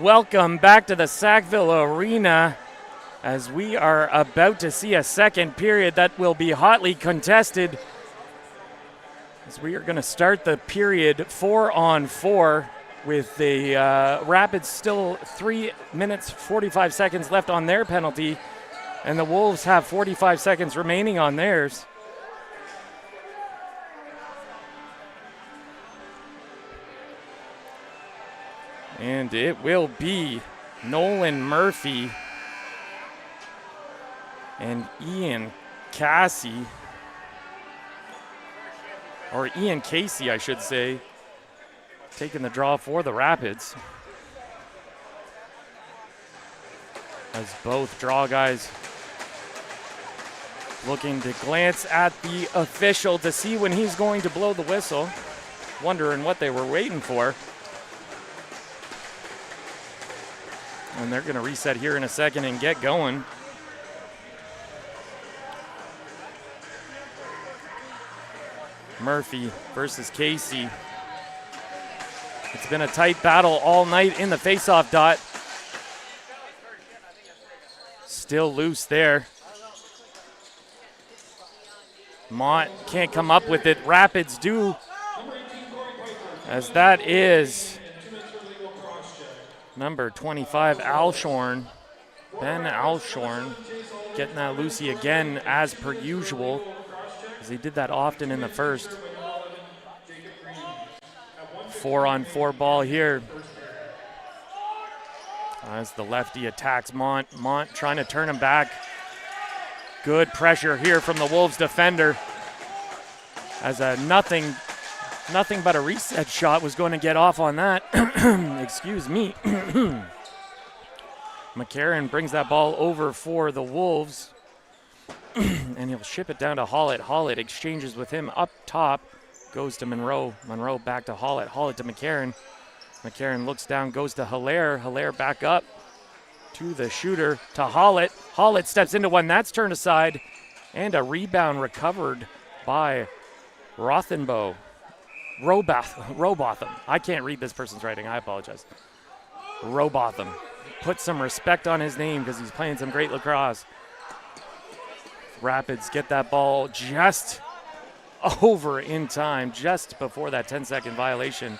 welcome back to the Sackville Arena as we are about to see a second period that will be hotly contested. As we are going to start the period 4-on-4 with the Rapids still 3 minutes 45 seconds left on their penalty, and the Wolves have 45 seconds remaining on theirs. And it will be Nolan Murphy and Ian Casey, or Ian Casey, I should say, taking the draw for the Rapids. As both draw guys looking to glance at the official to see when he's going to blow the whistle, wondering what they were waiting for. And they're going to reset here in a second and get going. Murphy versus Casey. It's been a tight battle all night in the faceoff dot. Still loose there. Mont can't come up with it. Rapids do, as that is number 25, Alshorn. Ben Alshorn getting that loosey again as per usual, as he did that often in the first. 4-on-4 ball here. As the lefty attacks Mont. Mont trying to turn him back. Good pressure here from the Wolves defender, as a nothing but a reset shot was going to get off on that. Excuse me. McCarron brings that ball over for the Wolves, and he'll ship it down to Hollett. Hollett exchanges with him up top, goes to Monroe. Monroe back to Hollett. Hollett to McCarron. McCarron looks down, goes to Hilaire. Hilaire back up to the shooter, to Hollett. Hollett steps into one. That's turned aside, and a rebound recovered by Rothenbow. Robotham. I can't read this person's writing. I apologize. Robotham. Put some respect on his name because he's playing some great lacrosse. Rapids get that ball just over in time, just before that 10-second violation.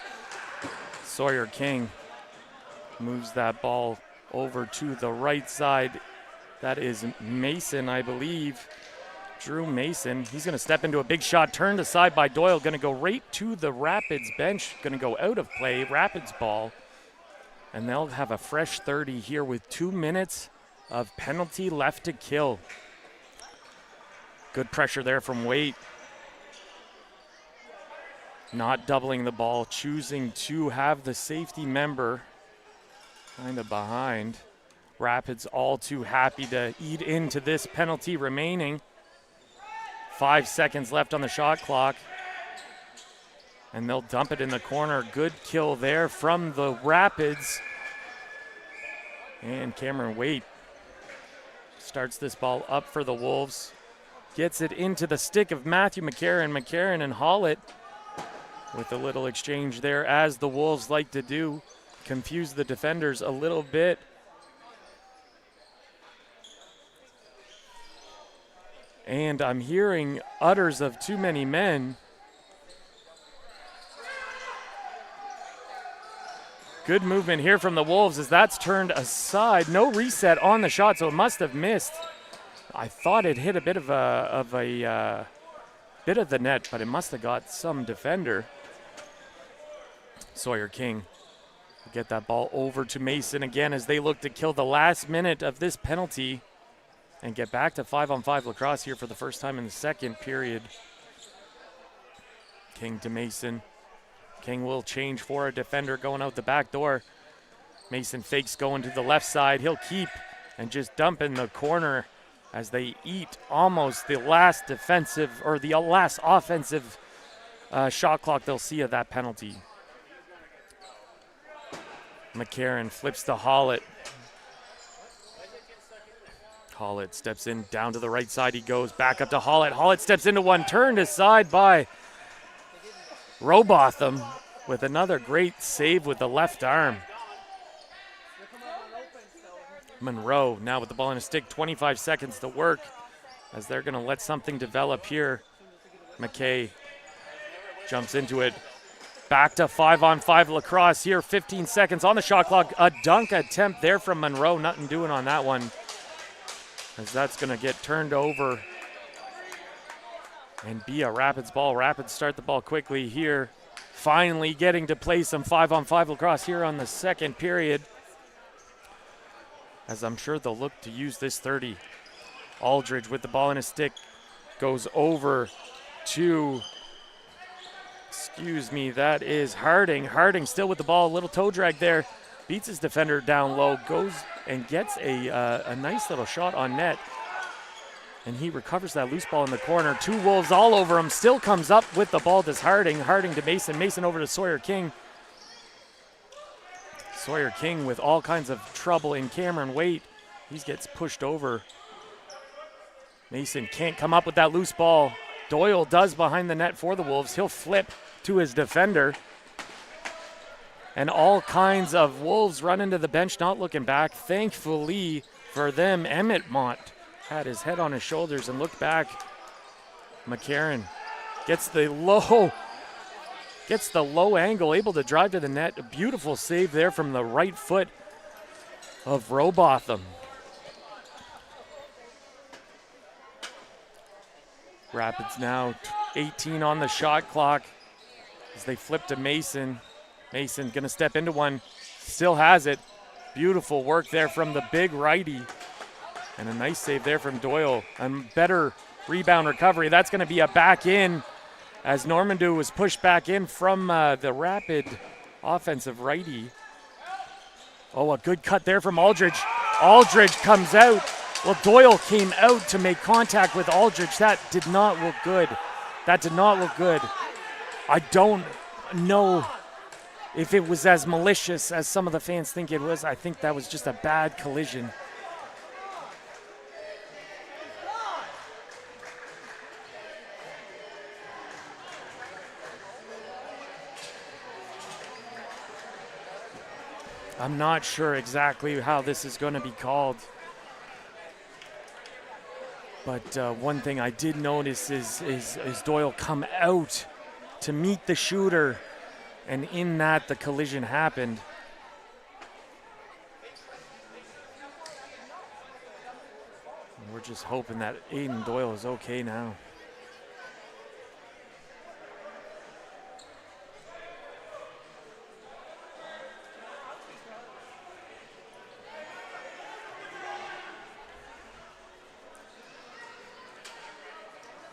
Sawyer King moves that ball over to the right side. That is Mason, I believe. Drew Mason. He's going to step into a big shot, turned aside by Doyle. Going to go right to the Rapids bench. Going to go out of play. Rapids ball. And they'll have a fresh 30 here with 2 minutes of penalty left to kill. Good pressure there from Waite. Not doubling the ball, choosing to have the safety member kind of behind. Rapids all too happy to eat into this penalty remaining. 5 seconds left on the shot clock. And they'll dump it in the corner. Good kill there from the Rapids. And Cameron Waite starts this ball up for the Wolves. Gets it into the stick of Matthew McCarron. McCarron and Hollett with a little exchange there, as the Wolves like to do. Confuse the defenders a little bit. And I'm hearing utters of too many men. Good movement here from the Wolves as that's turned aside. No reset on the shot, so it must have missed. I thought it hit a bit of the net, but it must have got some defender. Sawyer King will get that ball over to Mason again as they look to kill the last minute of this penalty and get back to 5-on-5 lacrosse here for the first time in the second period. King to Mason. King will change for a defender going out the back door. Mason fakes going to the left side. He'll keep and just dump in the corner as they eat almost the last defensive or the last offensive shot clock they'll see of that penalty. McCarron flips to Hollett. Hollett steps in, down to the right side he goes, back up to Hollett. Hollett steps into one, turned aside by Robotham with another great save with the left arm. Monroe now with the ball in a stick, 25 seconds to work as they're going to let something develop here. McKay jumps into it. Back to 5-on-5 lacrosse here, 15 seconds on the shot clock. A dunk attempt there from Monroe, nothing doing on that one, as that's going to get turned over and be a Rapids ball. Rapids start the ball quickly here. Finally getting to play some 5-on-5 lacrosse here on the second period, as I'm sure they'll look to use this 30. Aldridge with the ball in a stick goes over to, that is Harding. Harding still with the ball, a little toe drag there. Beats his defender down low, goes and gets a nice little shot on net. And he recovers that loose ball in the corner. Two Wolves all over him, still comes up with the ball, does Harding. Harding to Mason, Mason over to Sawyer King. Sawyer King with all kinds of trouble in Cameron Waite. He gets pushed over. Mason can't come up with that loose ball. Doyle does behind the net for the Wolves. He'll flip to his defender. And all kinds of Wolves run into the bench, not looking back. Thankfully for them, Emmett Mott had his head on his shoulders and looked back. McCarron gets the low angle, able to drive to the net. A beautiful save there from the right foot of Robotham. Rapids now 18 on the shot clock as they flip to Mason. Mason gonna step into one, still has it. Beautiful work there from the big righty. And a nice save there from Doyle. A better rebound recovery. That's gonna be a back in as Normandeau was pushed back in from the Rapid offensive righty. Oh, a good cut there from Aldridge. Aldridge comes out. Well, Doyle came out to make contact with Aldridge. That did not look good. That did not look good. I don't know if it was as malicious as some of the fans think it was. I think that was just a bad collision. I'm not sure exactly how this is going to be called. But one thing I did notice is Doyle come out to meet the shooter, and in that the collision happened. And we're just hoping that Aiden Doyle is okay now.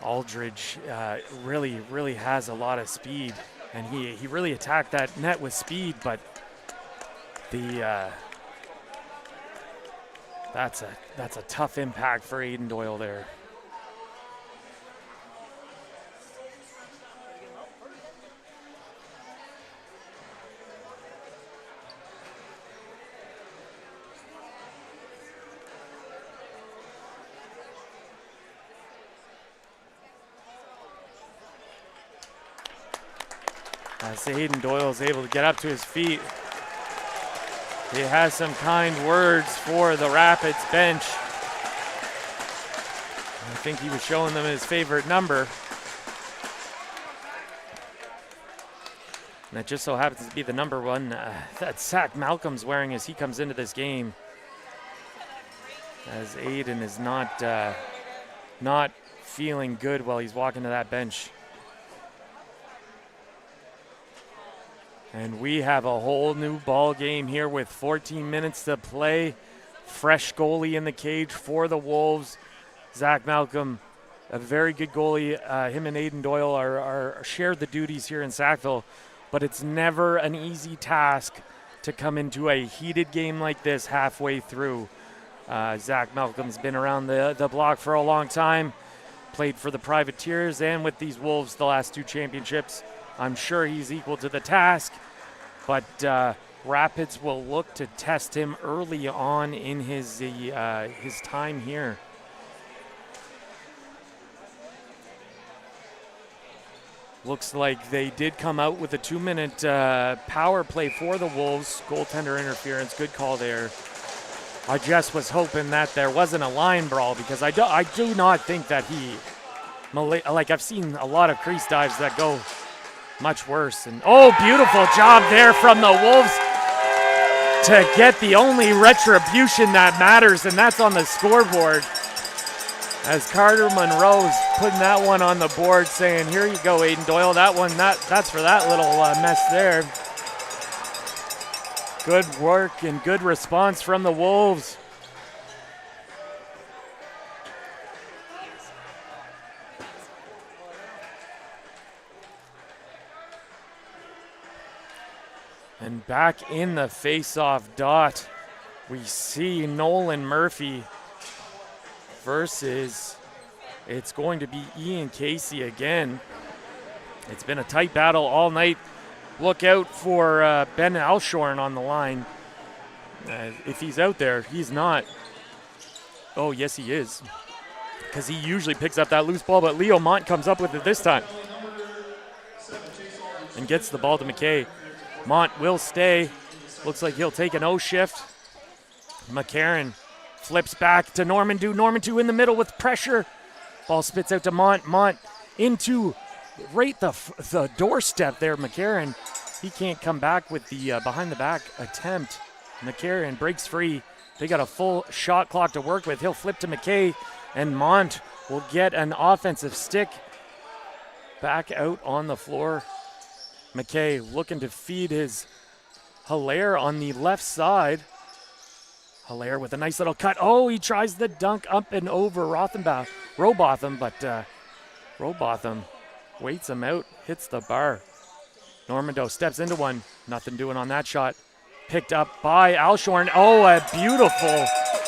Aldridge really has a lot of speed, and he really attacked that net with speed, but that's a tough impact for Aiden Doyle there. As Aiden Doyle is able to get up to his feet, he has some kind words for the Rapids bench. I think he was showing them his favorite number. And that just so happens to be the number one that Zach Malcolm's wearing as he comes into this game. As Aiden is not feeling good while he's walking to that bench. And we have a whole new ball game here with 14 minutes to play. Fresh goalie in the cage for the Wolves. Zach Malcolm, a very good goalie. Him and Aiden Doyle are shared the duties here in Sackville, but it's never an easy task to come into a heated game like this halfway through. Zach Malcolm's been around the block for a long time, played for the Privateers and with these Wolves the last two championships. I'm sure he's equal to the task, but Rapids will look to test him early on in his time here. Looks like they did come out with a 2-minute power play for the Wolves. Goaltender interference, good call there. I just was hoping that there wasn't a line brawl because I do not think that like I've seen a lot of crease dives that go much worse. And oh, beautiful job there from the Wolves to get the only retribution that matters, and that's on the scoreboard. As Carter Monroe's putting that one on the board, saying, here you go, Aiden Doyle. That's for that little mess there. Good work and good response from the Wolves. And back in the face-off dot, we see Nolan Murphy versus, it's going to be Ian Casey again. It's been a tight battle all night. Look out for Ben Alshorn on the line. If he's out there, he's not. Oh, yes, he is. Because he usually picks up that loose ball, but Leo Mont comes up with it this time and gets the ball to McKay. Mont will stay. Looks like he'll take an O shift. McCarron flips back to Normandeau. Normandeau in the middle with pressure. Ball spits out to Mont. Mont into right the doorstep there. McCarron, he can't come back with the behind the back attempt. McCarron breaks free. They got a full shot clock to work with. He'll flip to McKay, and Mont will get an offensive stick back out on the floor. McKay looking to feed his Hilaire on the left side. Hilaire with a nice little cut. Oh, he tries the dunk up and over Robotham, but Robotham waits him out, hits the bar. Normandeau steps into one. Nothing doing on that shot. Picked up by Alshorn. Oh, a beautiful,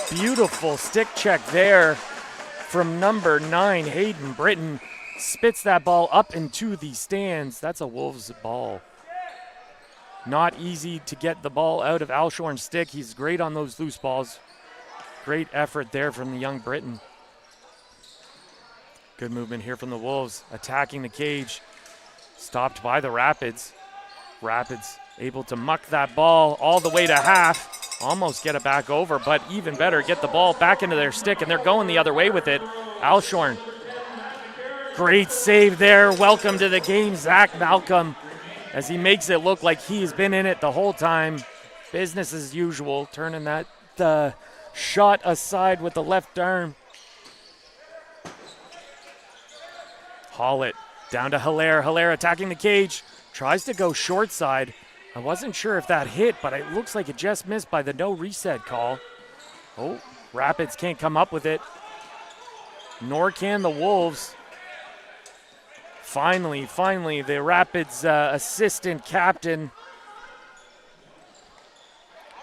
beautiful stick check there from number 9, Hayden Britton. Spits that ball up into the stands. That's a Wolves ball. Not easy to get the ball out of Alshorn's stick. He's great on those loose balls. Great effort there from the young Briton. Good movement here from the Wolves. Attacking the cage. Stopped by the Rapids. Rapids able to muck that ball all the way to half. Almost get it back over, but even better, get the ball back into their stick, and they're going the other way with it. Alshorn. Great save there. Welcome to the game, Zach Malcolm, as he makes it look like he's been in it the whole time. Business as usual, turning that shot aside with the left arm. Hollett down to Hilaire. Hilaire attacking the cage. Tries to go short side. I wasn't sure if that hit, but it looks like it just missed by the no reset call. Oh, Rapids can't come up with it. Nor can the Wolves. Finally, the Rapids assistant captain,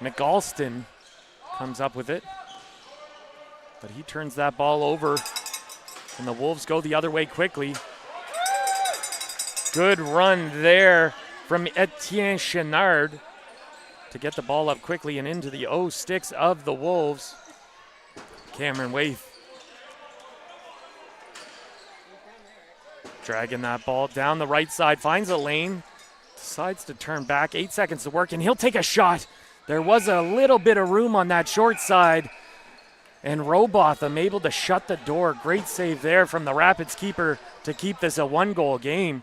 McAlston, comes up with it. But he turns that ball over, and the Wolves go the other way quickly. Good run there from Etienne Chenard to get the ball up quickly and into the O sticks of the Wolves. Cameron Waith dragging that ball down the right side, finds a lane, decides to turn back, 8 seconds to work, and he'll take a shot. There was a little bit of room on that short side, and Robotham able to shut the door. Great save there from the Rapids keeper to keep this a one-goal game.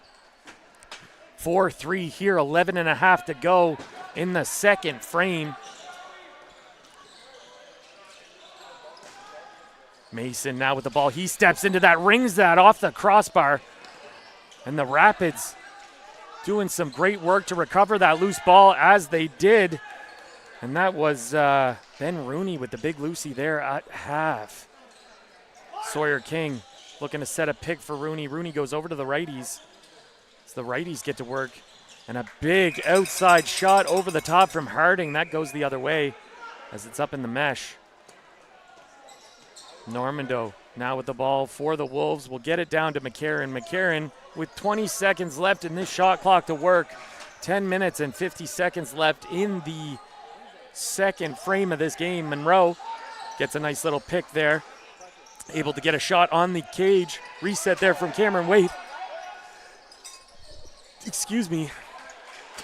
4-3 here, 11 and a half to go in the second frame. Mason now with the ball. He steps into that, rings that off the crossbar. And the Rapids doing some great work to recover that loose ball as they did. And that was Ben Rooney with the big loosey there at half. Sawyer King looking to set a pick for Rooney. Rooney goes over to the righties. As the righties get to work. And a big outside shot over the top from Harding. That goes the other way as it's up in the mesh. Normandeau now with the ball for the Wolves. Will get it down to McCarron. McCarron with 20 seconds left in this shot clock to work. 10 minutes and 50 seconds left in the second frame of this game. Monroe gets a nice little pick there. Able to get a shot on the cage. Reset there from Cameron Waite. Excuse me.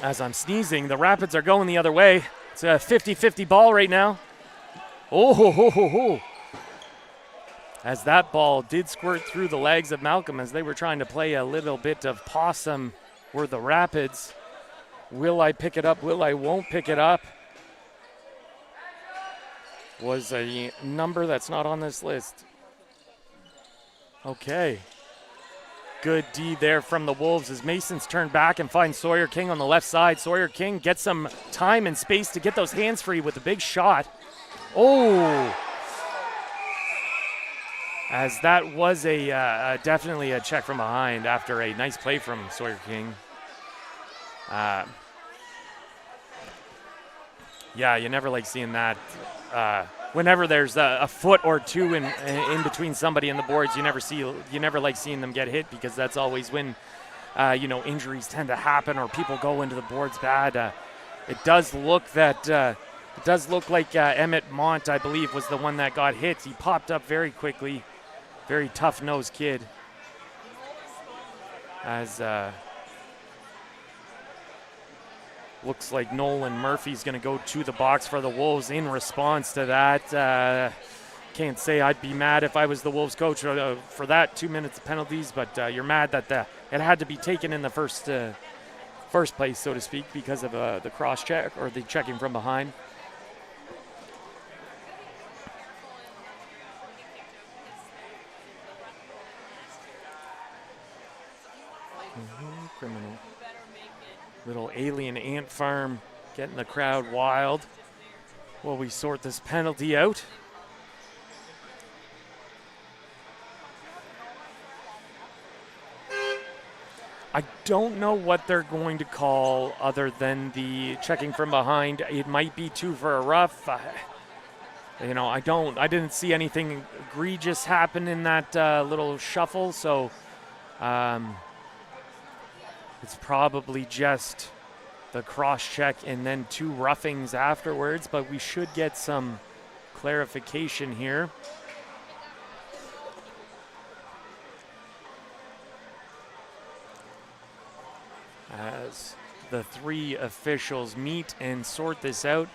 As I'm sneezing, the Rapids are going the other way. It's a 50-50 ball right now. Oh, ho, ho, ho, ho. As that ball did squirt through the legs of Malcolm as they were trying to play a little bit of possum were the Rapids. Will I pick it up? Will I won't pick it up? Was a number that's not on this list. Okay. Good D there from the Wolves as Mason's turned back and finds Sawyer King on the left side. Sawyer King gets some time and space to get those hands free with a big shot. Oh! As that was definitely a check from behind after a nice play from Sawyer King. Yeah, you never like seeing that. Whenever there's a foot or two in between somebody and the boards, you never like seeing them get hit, because that's always when injuries tend to happen or people go into the boards bad. It does look like Emmett Mont, I believe, was the one that got hit. He popped up very quickly. Very tough-nosed kid. As looks like Nolan Murphy's going to go to the box for the Wolves in response to that. Can't say I'd be mad if I was the Wolves coach for that 2 minutes of penalties, but you're mad that it had to be taken in the first place, so to speak, because of the cross check or the checking from behind. Criminal. Little alien ant farm getting the crowd wild while we sort this penalty out. I don't know what they're going to call other than the checking from behind. It might be 2 for a rough. I didn't see anything egregious happen in that little shuffle, so it's probably just the cross-check and then 2 roughings afterwards, but we should get some clarification here. As the 3 officials meet and sort this out.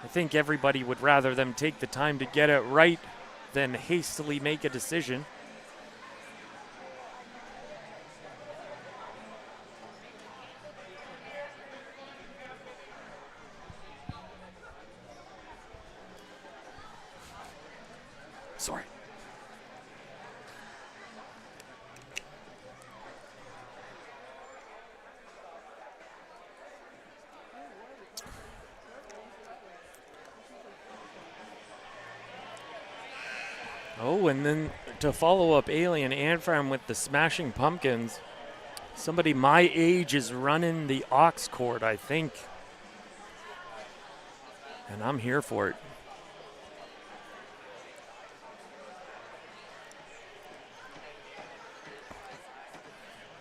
I think everybody would rather them take the time to get it right than hastily make a decision. Sorry. Oh, and then to follow up Alien Ant Farm with the Smashing Pumpkins, somebody my age is running the Ox Court, I think. And I'm here for it.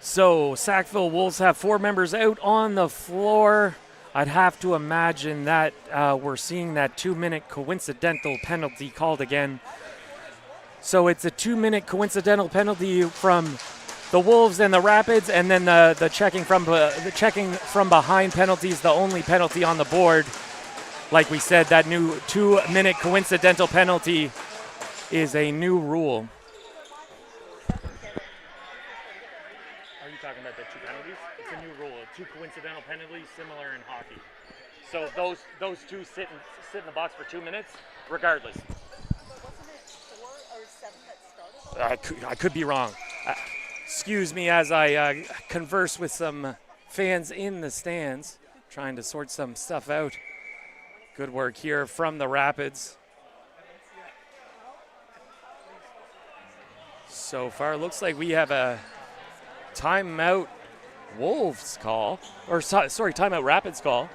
So Sackville Wolves have 4 members out on the floor. I'd have to imagine that we're seeing that 2-minute coincidental penalty called again. So it's a 2-minute coincidental penalty from the Wolves and the Rapids, and then the checking from behind penalty is the only penalty on the board. Like we said, that new 2-minute coincidental penalty is a new rule. Are you talking about the 2 penalties? It's a new rule. 2 coincidental penalties, similar in hockey. So those 2 sit in the box for 2 minutes, regardless. I could be wrong. Excuse me as I converse with some fans in the stands, trying to sort some stuff out. Good work here from the Rapids. So far, looks like we have a timeout Wolves call, or sorry, timeout Rapids call.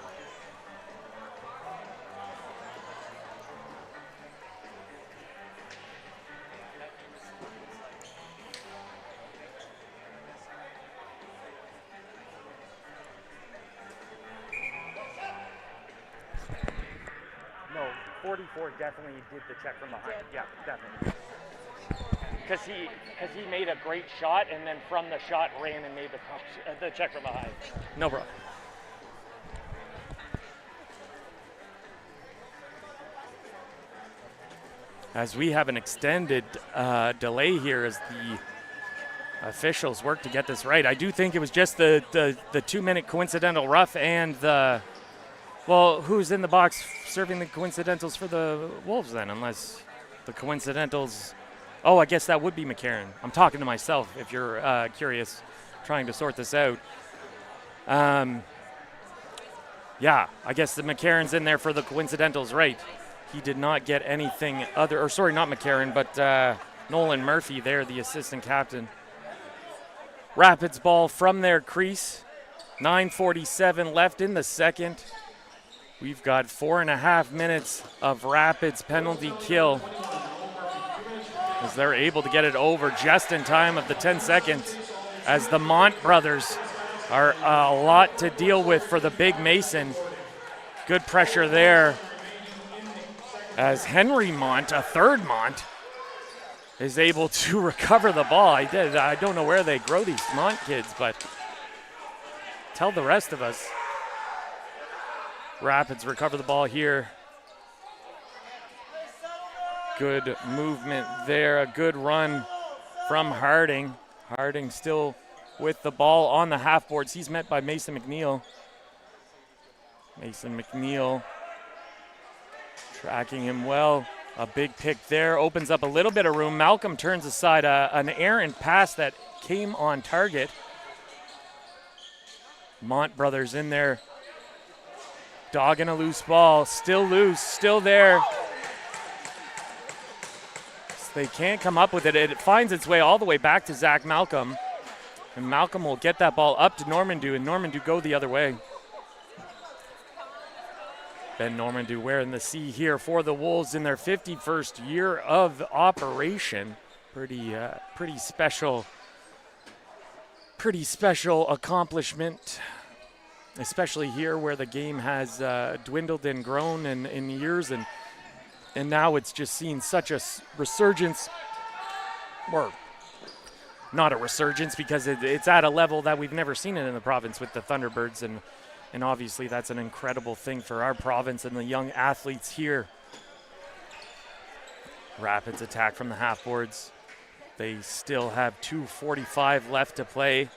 No, 44 definitely did the check from behind. Yeah, definitely. Because he made a great shot, and then from the shot ran and made the check from behind. No problem. as we have an extended delay here as the officials work to get this right. I do think it was just the 2-minute coincidental rough and the, well, who's in the box serving the coincidentals for the Wolves then, unless the coincidentals, oh, I guess that would be McCarron. I'm talking to myself if you're curious, trying to sort this out. Yeah, I guess the McCarron's in there for the coincidentals, right. He did not get anything other, or sorry, not McCarron, but Nolan Murphy there, the assistant captain. Rapids ball from their crease. 9:47 left in the second. We've got 4.5 minutes of Rapids penalty kill as they're able to get it over just in time of the 10 seconds as the Mont brothers are a lot to deal with for the big Mason. Good pressure there as Henry Mont, a third Mont, is able to recover the ball. I don't know where they grow these Mont kids, but tell the rest of us. Rapids recover the ball here. Good movement there, a good run from Harding. Harding still with the ball on the half boards. He's met by Mason McNeil. Mason McNeil tracking him well. A big pick there, opens up a little bit of room. Malcolm turns aside an errant pass that came on target. Mont brothers in there, dogging a loose ball, still loose, still there. They can't come up with it. It finds its way all the way back to Zach Malcolm. And Malcolm will get that ball up to Normandeau, and Normandeau go the other way. Ben Normandeau wearing the C here for the Wolves in their 51st year of operation. Pretty special accomplishment, especially here where the game has dwindled and grown in years, and now it's just seen such a resurgence, or not a resurgence because it's at a level that we've never seen it in the province with the Thunderbirds, and obviously that's an incredible thing for our province and the young athletes here. Rapids attack from the half boards. They still have 2:45 left to play,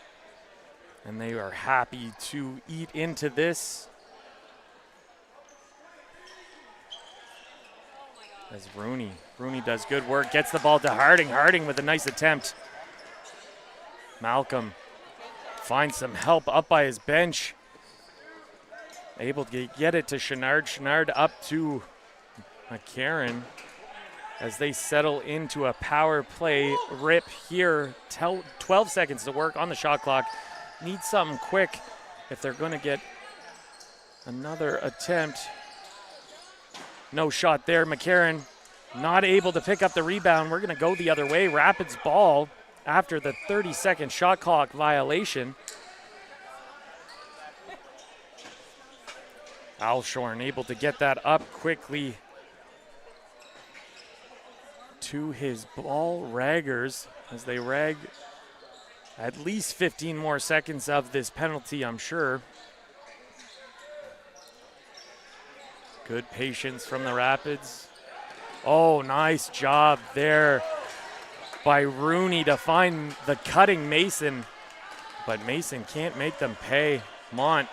and they are happy to eat into this. As Rooney does good work, gets the ball to Harding. Harding with a nice attempt. Malcolm finds some help up by his bench. Able to get it to Chenard. Chenard up to McCarron as they settle into a power play rip here. 12 seconds to work on the shot clock. Need something quick if they're going to get another attempt. No shot there. McCarron not able to pick up the rebound. We're going to go the other way. Rapids ball after the 30-second shot clock violation. Alshorn able to get that up quickly to his ball raggers as they rag at least 15 more seconds of this penalty, I'm sure. Good patience from the Rapids. Oh, nice job there by Rooney to find the cutting Mason, but Mason can't make them pay. Mont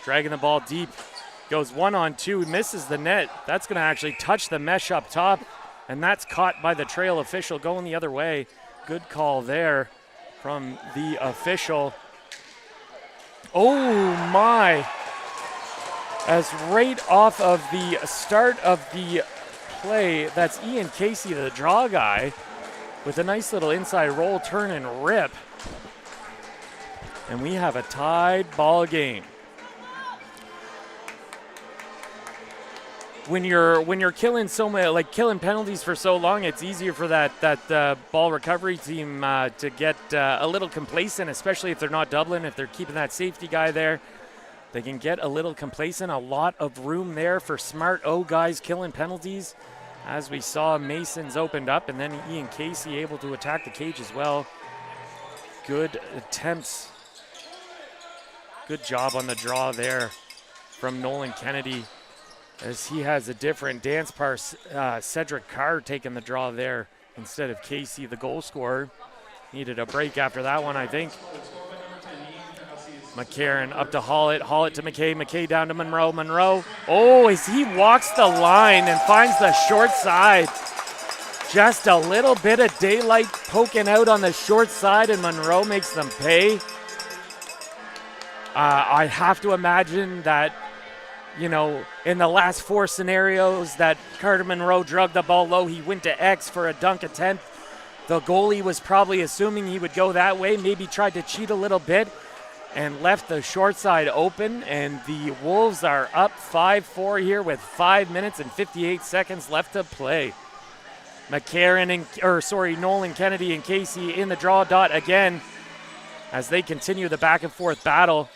dragging the ball deep. Goes 1-on-2, misses the net. That's going to actually touch the mesh up top, and that's caught by the trail official going the other way. Good call there from the official. Oh my. As right off of the start of the play, that's Ian Casey, the draw guy, with a nice little inside roll, turn, and rip. And we have a tied ball game. When you're killing so many, like killing penalties for so long, it's easier for that ball recovery team to get a little complacent, especially if they're not doubling, if they're keeping that safety guy there. They can get a little complacent. A lot of room there for smart O guys killing penalties. As we saw, Mason's opened up, and then Ian Casey able to attack the cage as well. Good attempts. Good job on the draw there from Nolan Kennedy. as he has a different dance part. Cedric Carr taking the draw there instead of Casey, the goal scorer. Needed a break after that one, I think. McCarron up to Hollett. Hollett to McKay. McKay down to Monroe. Monroe. Oh, as he walks the line and finds the short side. Just a little bit of daylight poking out on the short side, and Monroe makes them pay. I have to imagine that, you know, in the last 4 scenarios that Carter Monroe drugged the ball low, he went to X for a dunk attempt. The goalie was probably assuming he would go that way, maybe tried to cheat a little bit and left the short side open, and the Wolves are up 5-4 here with 5 minutes and 58 seconds left to play. Nolan Kennedy and Casey in the draw dot again as they continue the back and forth battle.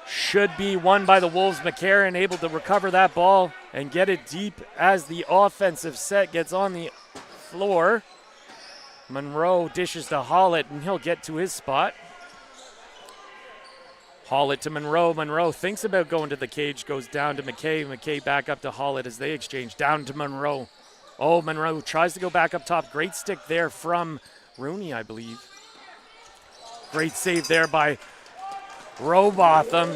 Should be won by the Wolves. McCarron able to recover that ball and get it deep as the offensive set gets on the floor. Monroe dishes to Hollett, and he'll get to his spot. Hollett to Monroe. Monroe thinks about going to the cage, goes down to McKay. McKay back up to Hollett as they exchange. Down to Monroe. Oh, Monroe tries to go back up top. Great stick there from Rooney, I believe. Great save there by Robotham.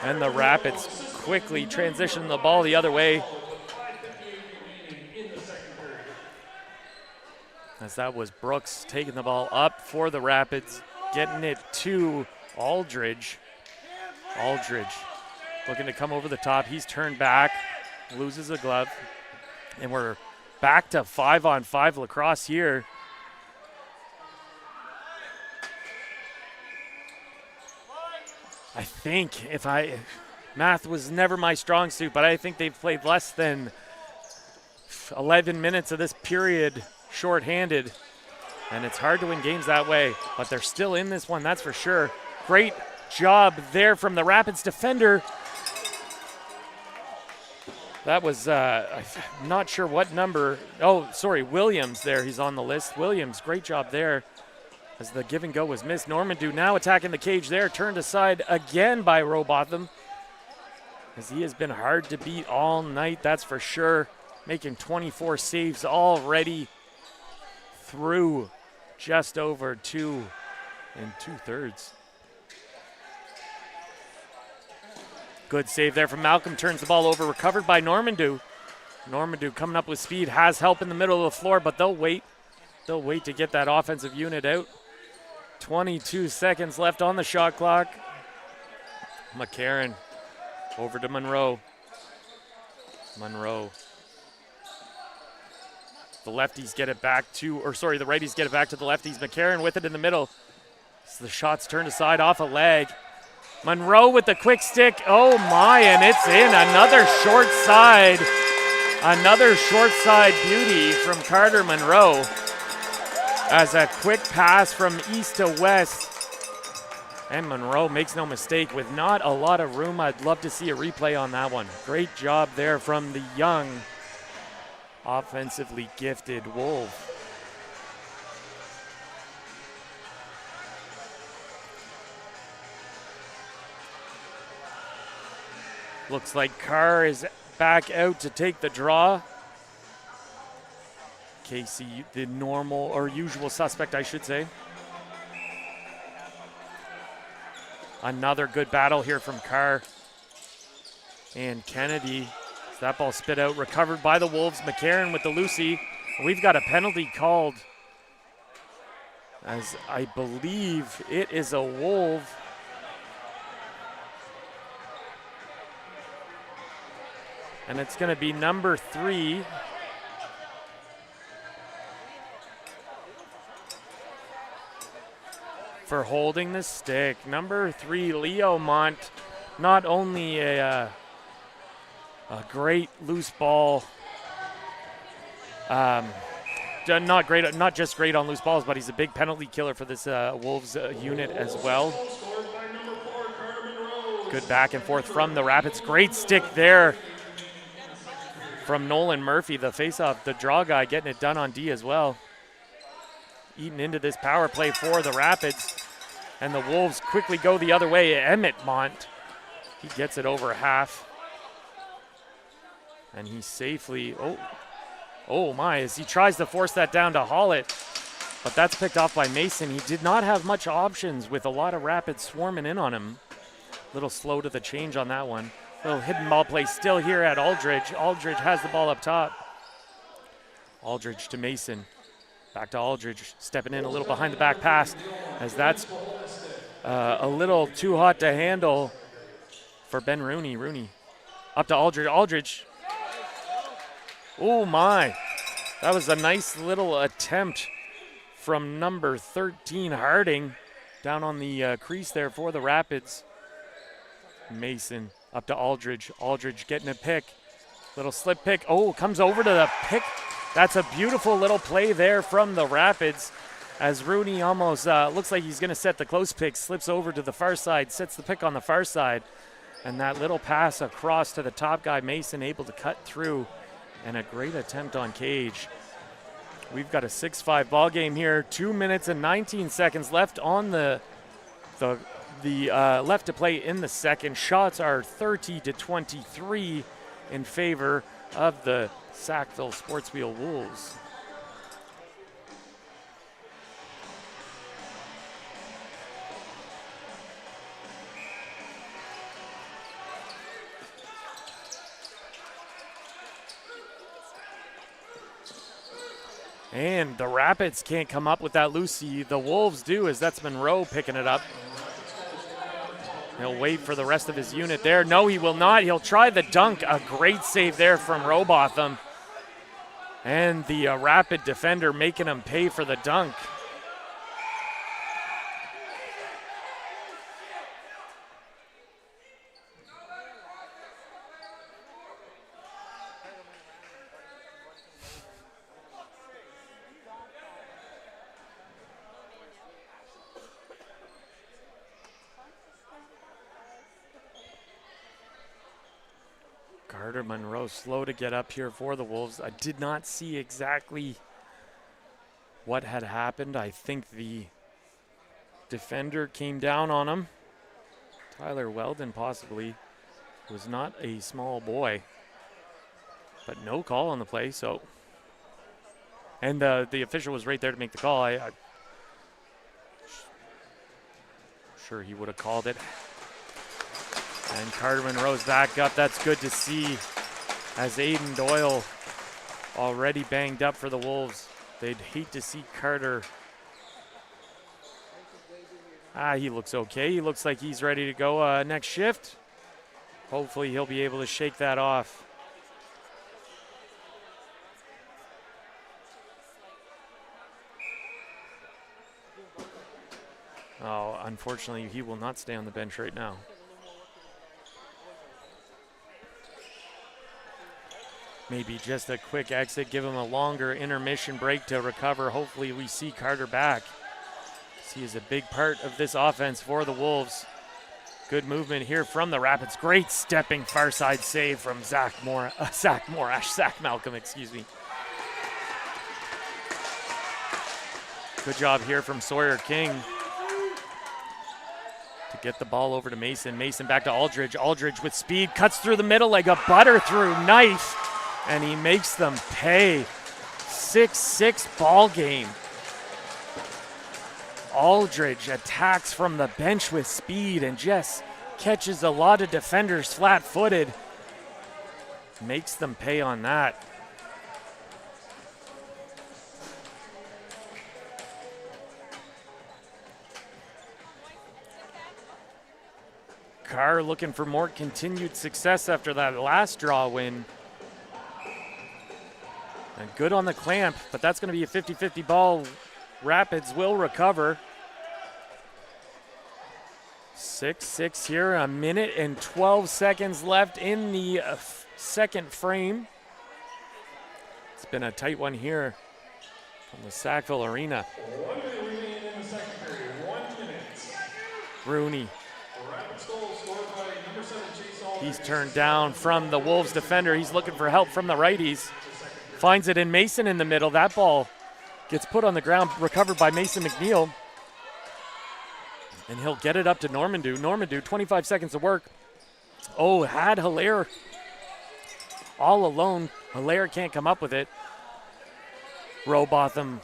And the Rapids quickly transition the ball the other way. As that was Brooks taking the ball up for the Rapids, getting it to Aldridge. Aldridge looking to come over the top. He's turned back, loses a glove, and we're back to 5-on-5 lacrosse here. I think math was never my strong suit, but I think they've played less than 11 minutes of this period shorthanded, and it's hard to win games that way, but they're still in this one, that's for sure. Great job there from the Rapids defender. That was, I'm not sure what number. Oh, sorry, Williams there. He's on the list. Williams, great job there as the give and go was missed. Normandeau now attacking the cage there. Turned aside again by Robotham as he has been hard to beat all night, that's for sure. Making 24 saves already through just over 2 2/3. Good save there from Malcolm. Turns the ball over. Recovered by Normandeau. Normandeau coming up with speed. Has help in the middle of the floor, but they'll wait. They'll wait to get that offensive unit out. 22 seconds left on the shot clock. McCarron over to Monroe. Monroe. The lefties get it back to, the righties get it back to the lefties. McCarron with it in the middle. So the shot's turned aside off a leg. Monroe with the quick stick. Oh my, and it's in. Another short side beauty from Carter Monroe. As a quick pass from east to west. And Monroe makes no mistake with not a lot of room. I'd love to see a replay on that one. Great job there from the young, offensively gifted Wolf. Looks like Carr is back out to take the draw. Casey, the normal or usual suspect, I should say. Another good battle here from Carr and Kennedy. That ball spit out, recovered by the Wolves. McCarron with the loosey. We've got a penalty called, as I believe it is a Wolf. And it's going to be number 3. For holding the stick. Number 3, Leo Mont. Not only a great loose ball. Not just great on loose balls, but he's a big penalty killer for this Wolves unit as well. Good back and forth from the Rapids. Great stick there from Nolan Murphy, the faceoff, the draw guy, getting it done on D as well. Eating into this power play for the Rapids. And the Wolves quickly go the other way. Emmett Mont, he gets it over half. And he safely, oh my, as he tries to force that down to Hollett. But that's picked off by Mason. He did not have much options with a lot of Rapids swarming in on him. A little slow to the change on that one. Little hidden ball play still here at Aldridge. Aldridge has the ball up top. Aldridge to Mason. Back to Aldridge, stepping in a little behind the back pass, as that's a little too hot to handle for Ben Rooney. Rooney up to Aldridge. Aldridge. Oh my. That was a nice little attempt from number 13, Harding, down on the crease there for the Rapids. Mason up to Aldridge. Aldridge getting a pick. Little slip pick. Oh, comes over to the pick. That's a beautiful little play there from the Rapids, as Rooney almost looks like he's going to set the close pick, slips over to the far side, sets the pick on the far side, and that little pass across to the top guy, Mason, able to cut through, and a great attempt on Cage. We've got a 6-5 ball game here. 2 minutes and 19 seconds left on the left to play in the second. Shots are 30-23 in favor of the Sackville Sportswheel Wolves. And the Rapids can't come up with that Lucy. The Wolves do, as that's Monroe picking it up. He'll wait for the rest of his unit there. No, he will not. He'll try the dunk. A great save there from Robotham. And the Rapid defender making him pay for the dunk. Carter Monroe slow to get up here for the Wolves. I did not see exactly what had happened. I think the defender came down on him. Tyler Weldon possibly. Was not a small boy. But no call on the play, so. And the official was right there to make the call. I'm sure he would have called it. And Carter Monroe's back up. That's good to see, as Aiden Doyle already banged up for the Wolves. They'd hate to see Carter. He looks okay. He looks like he's ready to go next shift. Hopefully he'll be able to shake that off. Oh, unfortunately, he will not stay on the bench right now. Maybe just a quick exit, give him a longer intermission break to recover. Hopefully we see Carter back. He is a big part of this offense for the Wolves. Good movement here from the Rapids. Great stepping far side save from Zach Malcolm, excuse me. Good job here from Sawyer King to get the ball over to Mason. Mason back to Aldridge. Aldridge with speed, cuts through the middle like a butter-through knife. And he makes them pay. 6-6 ball game. Aldridge attacks from the bench with speed and just catches a lot of defenders flat-footed. Makes them pay on that. Carr looking for more continued success after that last draw win. And good on the clamp, but that's going to be a 50-50 ball. Rapids will recover. 6-6 here, a minute and 12 seconds left in the second frame. It's been a tight one here from the Sackville Arena. 1 minute remaining in the second period. 1 minute. Rooney. The Rapids goal scored by number 7, Chase Aldridge. He's turned down from the Wolves defender. He's looking for help from the righties. Finds it in Mason in the middle. That ball gets put on the ground, recovered by Mason McNeil. And he'll get it up to Normandeau. Normandeau, 25 seconds of work. Oh, had Hilaire all alone. Hilaire can't come up with it. Robotham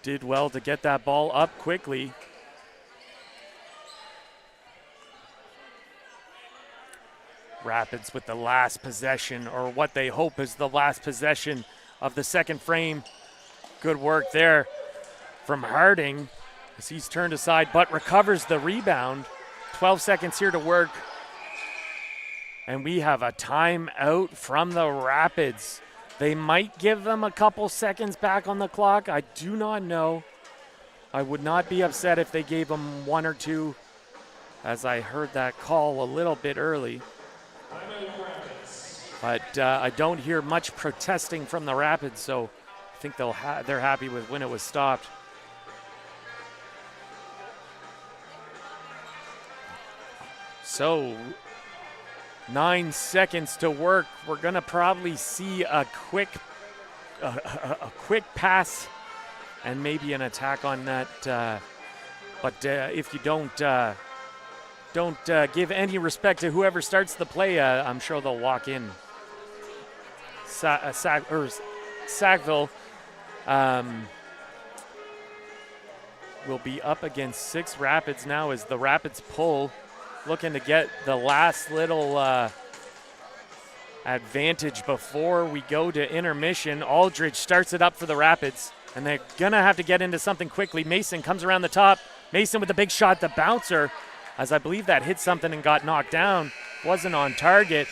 did well to get that ball up quickly. Rapids with the last possession, or what they hope is the last possession of the second frame. Good work there from Harding as he's turned aside but recovers the rebound. 12 seconds here to work. And we have a timeout from the Rapids. They might give them a couple seconds back on the clock. I do not know. I would not be upset if they gave them 1 or 2, as I heard that call a little bit early. But I don't hear much protesting from the Rapids, so I think they're happy with when it was stopped. So 9 seconds to work. We're gonna probably see a quick pass and maybe an attack on that. But if you don't give any respect to whoever starts the play, I'm sure they'll walk in. Sackville will be up against 6 Rapids now as the Rapids pull, looking to get the last little advantage before we go to intermission. Aldridge starts it up for the Rapids, and they're gonna have to get into something quickly. Mason comes around the top. Mason with a big shot, the bouncer, as I believe that hit something and got knocked down. Wasn't on target,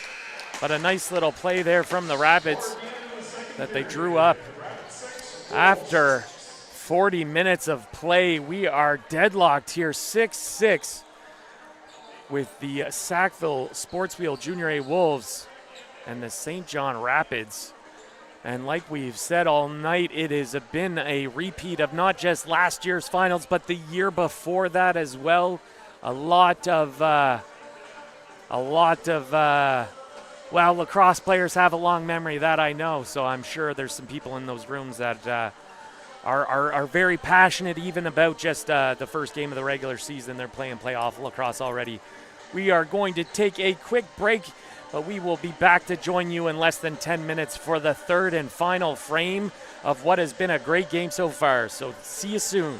but a nice little play there from the Rapids that they drew up. After 40 minutes of play, we are deadlocked here, 6-6, with the Sackville Sportswheel Junior A Wolves and the St. John Rapids. And like we've said all night, it has been a repeat of not just last year's finals, but the year before that as well. A lot of lacrosse players have a long memory, that I know. So I'm sure there's some people in those rooms that are very passionate even about just the first game of the regular season. They're playing playoff lacrosse already. We are going to take a quick break, but we will be back to join you in less than 10 minutes for the third and final frame of what has been a great game so far. So see you soon.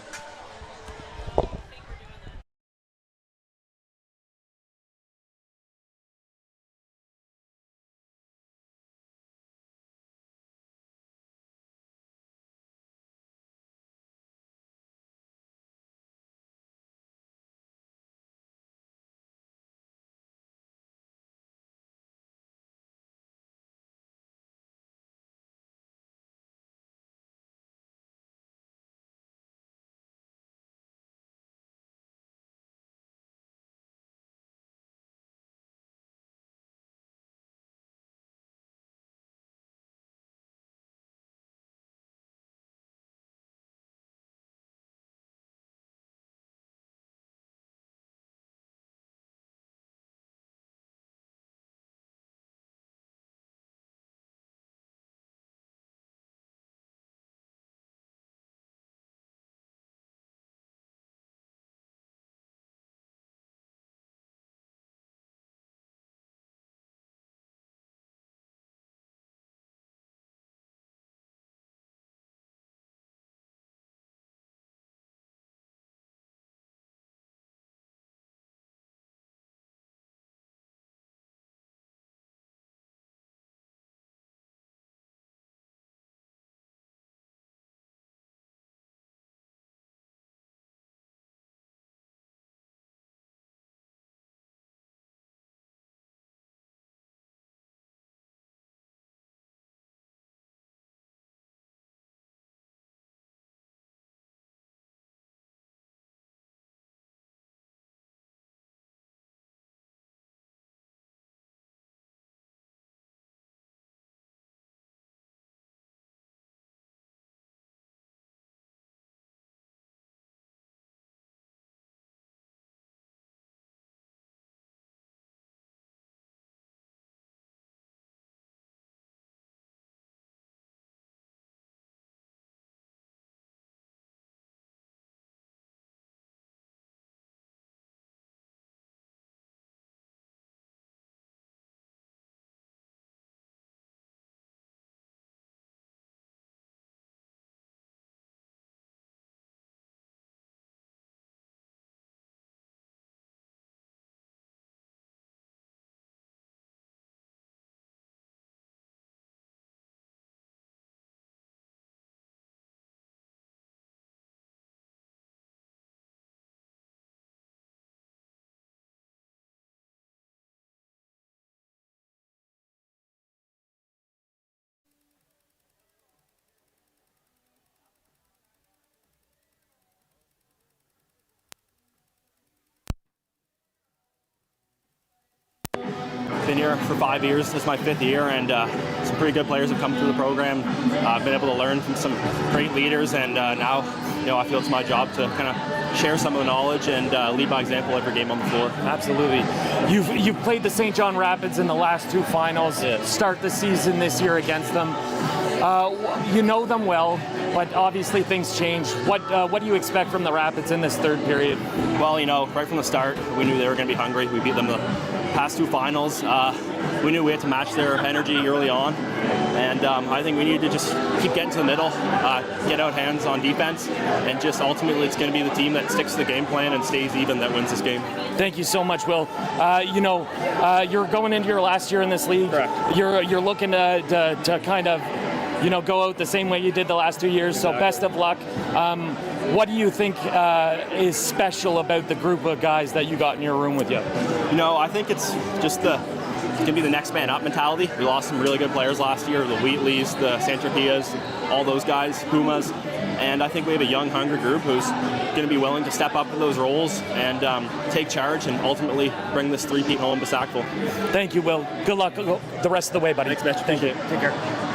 been here for 5 years. This is my 5th year, and some pretty good players have come through the program. I've been able to learn from some great leaders, and now, I feel it's my job to kind of share some of the knowledge and lead by example every game on the floor. Absolutely. You've played the St. John Rapids in the last 2 finals. Yeah. Start the season this year against them. You know them well, but obviously things change. What do you expect from the Rapids in this 3rd period? Well, right from the start, we knew they were going to be hungry. We beat them the past 2 finals. We knew we had to match their energy early on, and I think we need to just keep getting to the middle, get out hands on defense, and just ultimately it's going to be the team that sticks to the game plan and stays even that wins this game. Thank you so much, Will. You're going into your last year in this league. Correct. You're looking to kind of go out the same way you did the last 2 years. So best of luck. What do you think is special about the group of guys that you got in your room with you? I think it's just it's going to be the next man up mentality. We lost some really good players last year, the Wheatleys, the Santropias, all those guys, Pumas. And I think we have a young, hungry group who's going to be willing to step up to those roles and take charge and ultimately bring this 3-peat home to Sackville. Thank you, Will. Good luck the rest of the way, buddy. Thanks, Mitch. Thank you. Take care.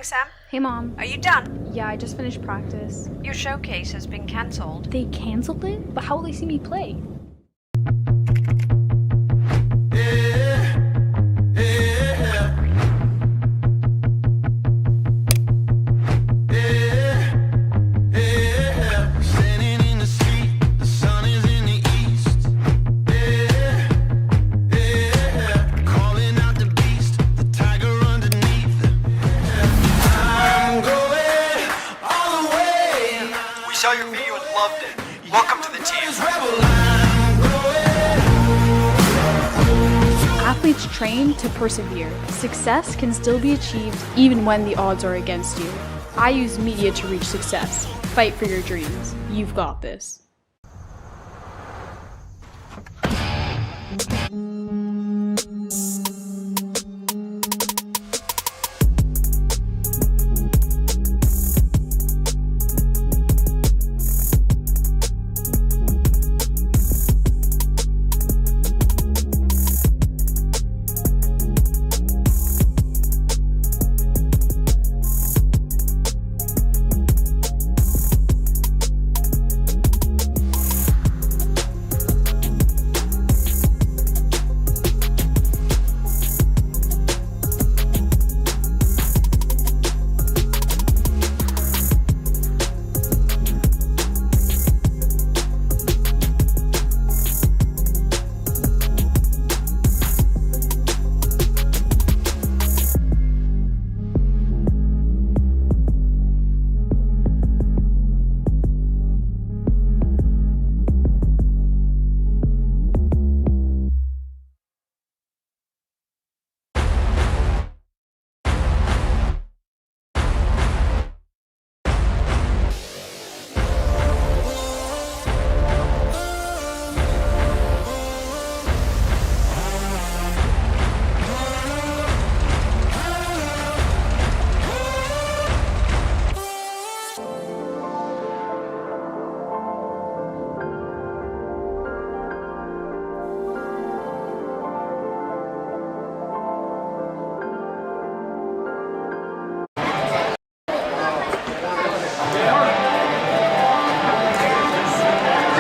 Sam. Hey, Mom. Are you done? Yeah, I just finished practice. Your showcase has been cancelled. They canceled it? But how will they see me play? Saw your video and loved it. Welcome to the team. Athletes train to persevere. Success can still be achieved even when the odds are against you. I use media to reach success. Fight for your dreams. You've got this.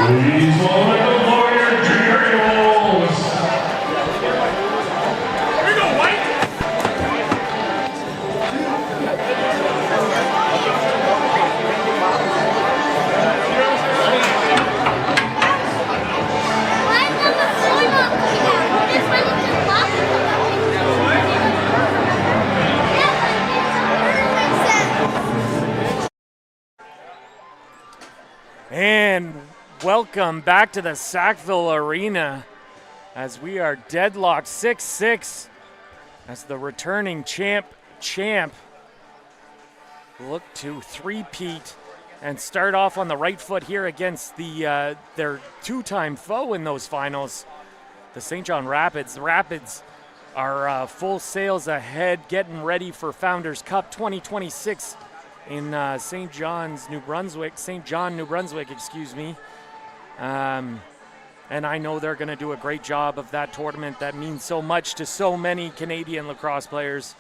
Please welcome the Warrior Junior Wolves. Here we go, White. And welcome back to the Sackville Arena as we are deadlocked 6-6 as the returning champ look to three-peat and start off on the right foot here against their two-time foe in those finals, the St. John Rapids. The Rapids are full sails ahead, getting ready for Founders Cup 2026 in St. John, New Brunswick, excuse me. And I know they're going to do a great job of that tournament that means so much to so many Canadian lacrosse players.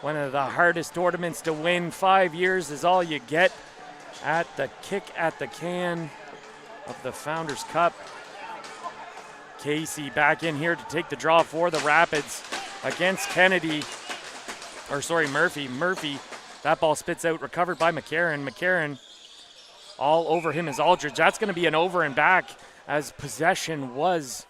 One of the hardest tournaments to win. 5 years is all you get at the kick at the can of the Founders Cup. Casey back in here to take the draw for the Rapids against Murphy. That ball spits out, recovered by McCarron. McCarron all over him is Aldridge. That's going to be an over and back as possession was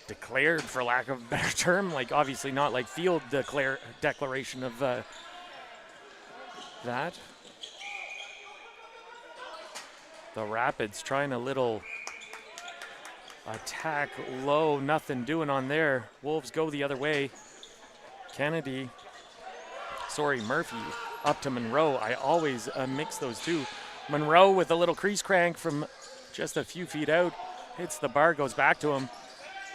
declared, for lack of a better term. Like, obviously not like field declaration of that. The Rapids trying a little attack low, nothing doing on there. Wolves go the other way. Murphy up to Monroe. I always mix those two. Monroe with a little crease crank from just a few feet out. Hits the bar, goes back to him.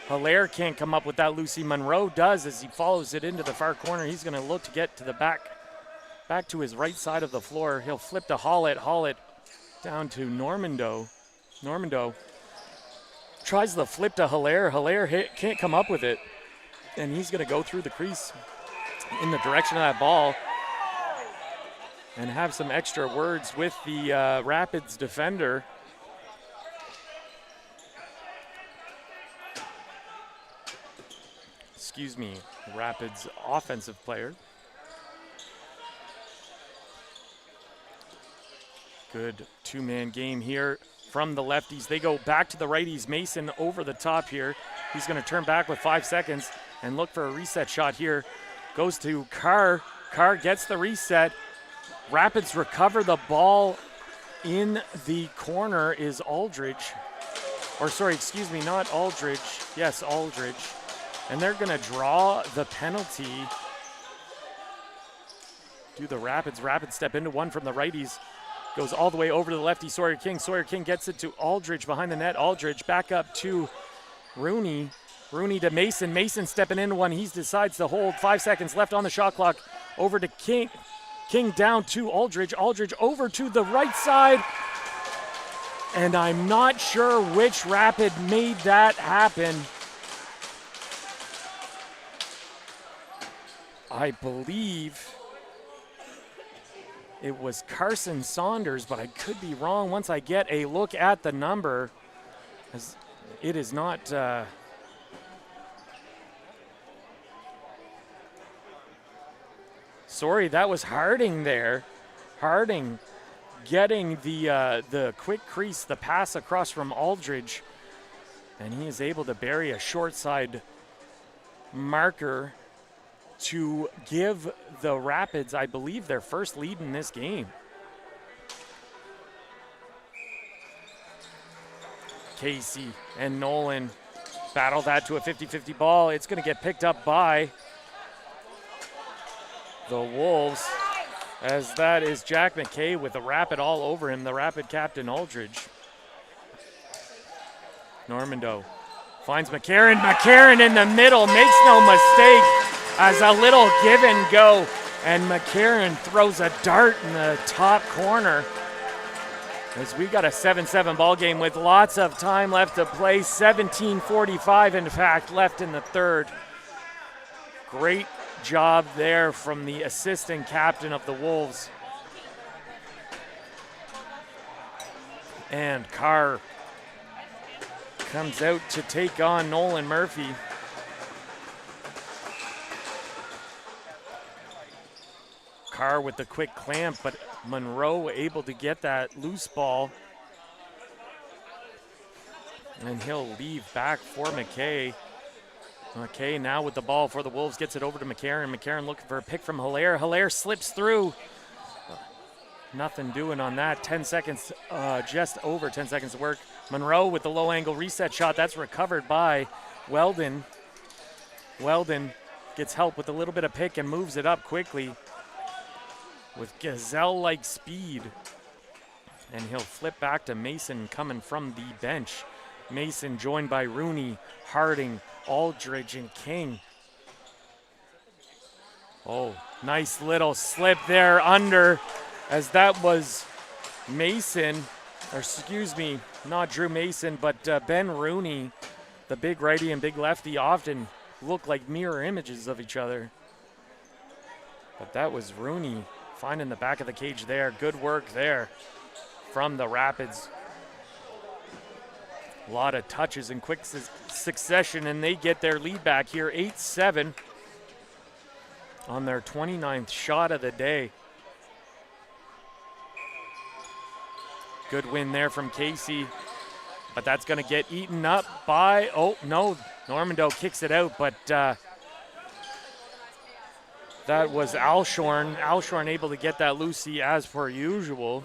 Hilaire can't come up with that. Lucy Monroe does as he follows it into the far corner. He's going to look to get to the back to his right side of the floor. He'll flip to Hollett down to Normando. Normando tries the flip to Hilaire. Hilaire can't come up with it. And he's going to go through the crease in the direction of that ball and have some extra words with the Rapids defender. Excuse me, Rapids offensive player. Good two-man game here from the lefties. They go back to the righties. Mason over the top here. He's going to turn back with 5 seconds and look for a reset shot here. Goes to Carr. Carr gets the reset. Rapids recover the ball in the corner is Aldridge. Not Aldridge. Yes, Aldridge. And they're going to draw the penalty. Do the Rapids. Rapids step into one from the righties. Goes all the way over to the lefty, Sawyer King. Sawyer King gets it to Aldridge behind the net. Aldridge back up to Rooney. Rooney to Mason. Mason stepping into one. He decides to hold. 5 seconds left on the shot clock. Over to King. King down to Aldridge. Aldridge over to the right side. And I'm not sure which Rapid made that happen. I believe it was Carson Saunders, but I could be wrong once I get a look at the number, as it is not sorry, that was Harding there. Harding getting the quick crease, the pass across from Aldridge, and he is able to bury a short side marker to give the Rapids, I believe, their first lead in this game. Casey and Nolan battle that to a 50-50 ball. It's going to get picked up by the Wolves, as that is Jack McKay with the Rapid all over him, the Rapid captain Aldridge. Normando finds McCarron. McCarron in the middle, makes no mistake. As a little give and go, and McCarron throws a dart in the top corner. As we got a 7-7 ball game with lots of time left to play, 17:45 in fact left in the third. Great job there from the assistant captain of the Wolves. And Carr comes out to take on Nolan Murphy. Carr with the quick clamp, but Monroe able to get that loose ball. And he'll leave back for McKay. McKay now with the ball for the Wolves, gets it over to McCarron. McCarron looking for a pick from Hilaire. Hilaire slips through. Nothing doing on that. 10 seconds, just over 10 seconds to work. Monroe with the low angle reset shot. That's recovered by Weldon. Weldon gets help with a little bit of pick and moves it up quickly with gazelle-like speed. And he'll flip back to Mason coming from the bench. Mason joined by Rooney, Harding, Aldridge, and King. Oh, nice little slip there under, as that was Mason, or excuse me, not Drew Mason, but Ben Rooney. The big righty and big lefty often look like mirror images of each other. But that was Rooney finding the back of the cage there. Good work there from the Rapids. A lot of touches in quick succession, and they get their lead back here, 8-7 on their 29th shot of the day. Good win there from Casey, but that's going to get eaten up by, oh no, Normando kicks it out, but that was Alshorn. Alshorn able to get that loosey as per usual.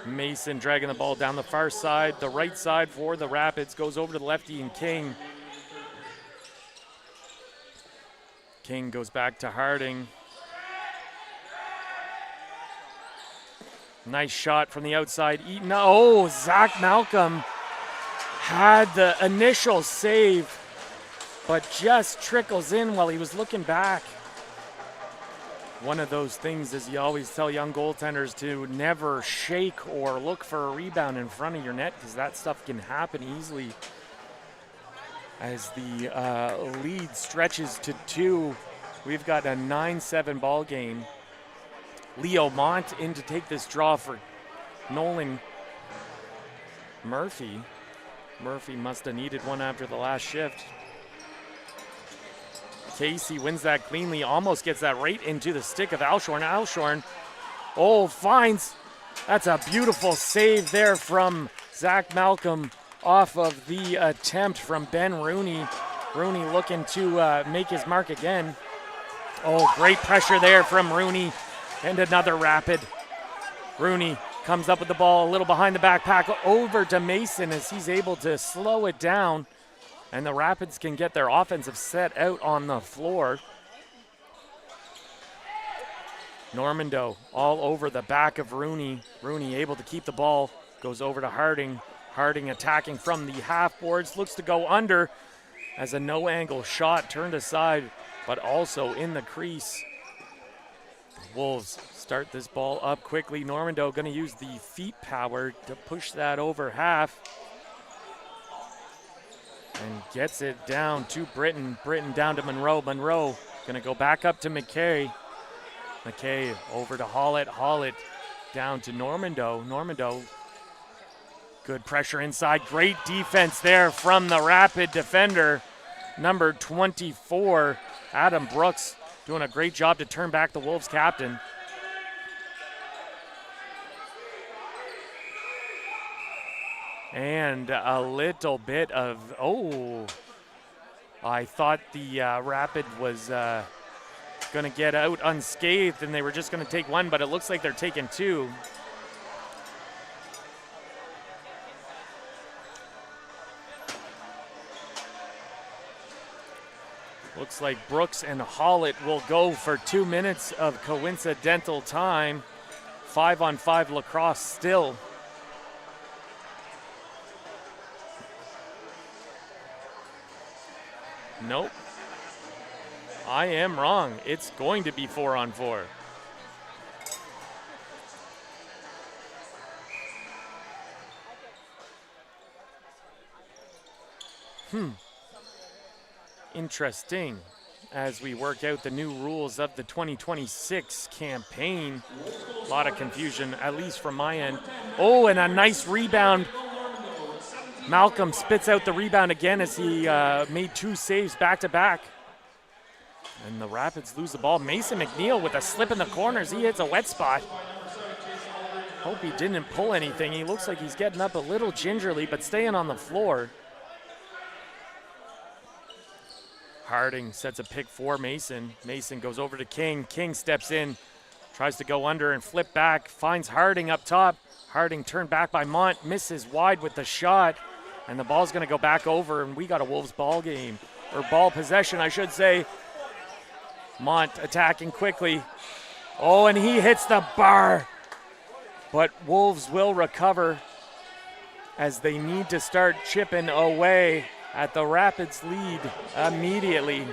Mason dragging the ball down the far side. The right side for the Rapids goes over to the lefty and King. King goes back to Harding. Nice shot from the outside. Eaton. Oh, Zach Malcolm had the initial save, but just trickles in while he was looking back. One of those things is you always tell young goaltenders to never shake or look for a rebound in front of your net, because that stuff can happen easily. As the lead stretches to 2, we've got a 9-7 ball game. Leo Mont in to take this draw for Nolan Murphy. Murphy must have needed one after the last shift. Casey wins that cleanly, almost gets that right into the stick of Alshorn. Alshorn, oh, finds, that's a beautiful save there from Zach Malcolm off of the attempt from Ben Rooney. Rooney looking to make his mark again. Oh, great pressure there from Rooney, and another Rapid. Rooney comes up with the ball a little behind the backpack over to Mason as he's able to slow it down. And the Rapids can get their offensive set out on the floor. Normando all over the back of Rooney. Rooney able to keep the ball, goes over to Harding. Harding attacking from the half boards, looks to go under as a no-angle shot turned aside, but also in the crease. Wolves start this ball up quickly. Normando going to use the feet power to push that over half. And gets it down to Britton. Britton down to Monroe. Monroe going to go back up to McKay. McKay over to Hollett. Hollett down to Normando. Normando, good pressure inside. Great defense there from the Rapid defender, number 24, Adam Brooks, doing a great job to turn back the Wolves captain. And a little bit of, oh, I thought the Rapid was going to get out unscathed and they were just going to take one, but it looks like they're taking two. Looks like Brooks and Hollett will go for 2 minutes of coincidental time. 5-on-5 lacrosse still. Nope. I am wrong. It's going to be 4-on-4. Interesting as we work out the new rules of the 2026 campaign. A lot of confusion, at least from my end. Oh, and a nice rebound. Malcolm spits out the rebound again as he made 2 saves back-to-back. And the Rapids lose the ball. Mason McNeil with a slip in the corners. He hits a wet spot. Hope he didn't pull anything. He looks like he's getting up a little gingerly, but staying on the floor. Harding sets a pick for Mason. Mason goes over to King. King steps in, tries to go under and flip back, finds Harding up top. Harding turned back by Mont, misses wide with the shot, and the ball's gonna go back over, and we got a Wolves ball game, or ball possession, I should say. Mont attacking quickly. Oh, and he hits the bar, but Wolves will recover as they need to start chipping away at the Rapids lead immediately.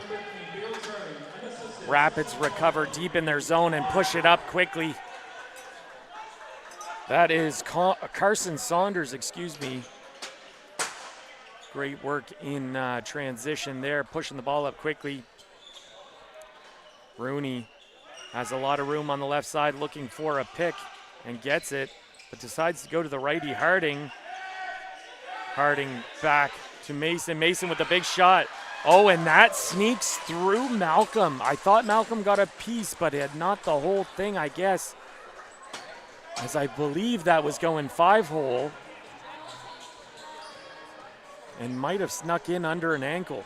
Rapids recover deep in their zone and push it up quickly. That is Carson Saunders, excuse me. Great work in transition there, pushing the ball up quickly. Rooney has a lot of room on the left side, looking for a pick and gets it, but decides to go to the righty Harding. Harding back to Mason. Mason with a big shot. Oh, and that sneaks through Malcolm. I thought Malcolm got a piece, but had not the whole thing, I guess, as I believe that was going 5-hole and might have snuck in under an ankle.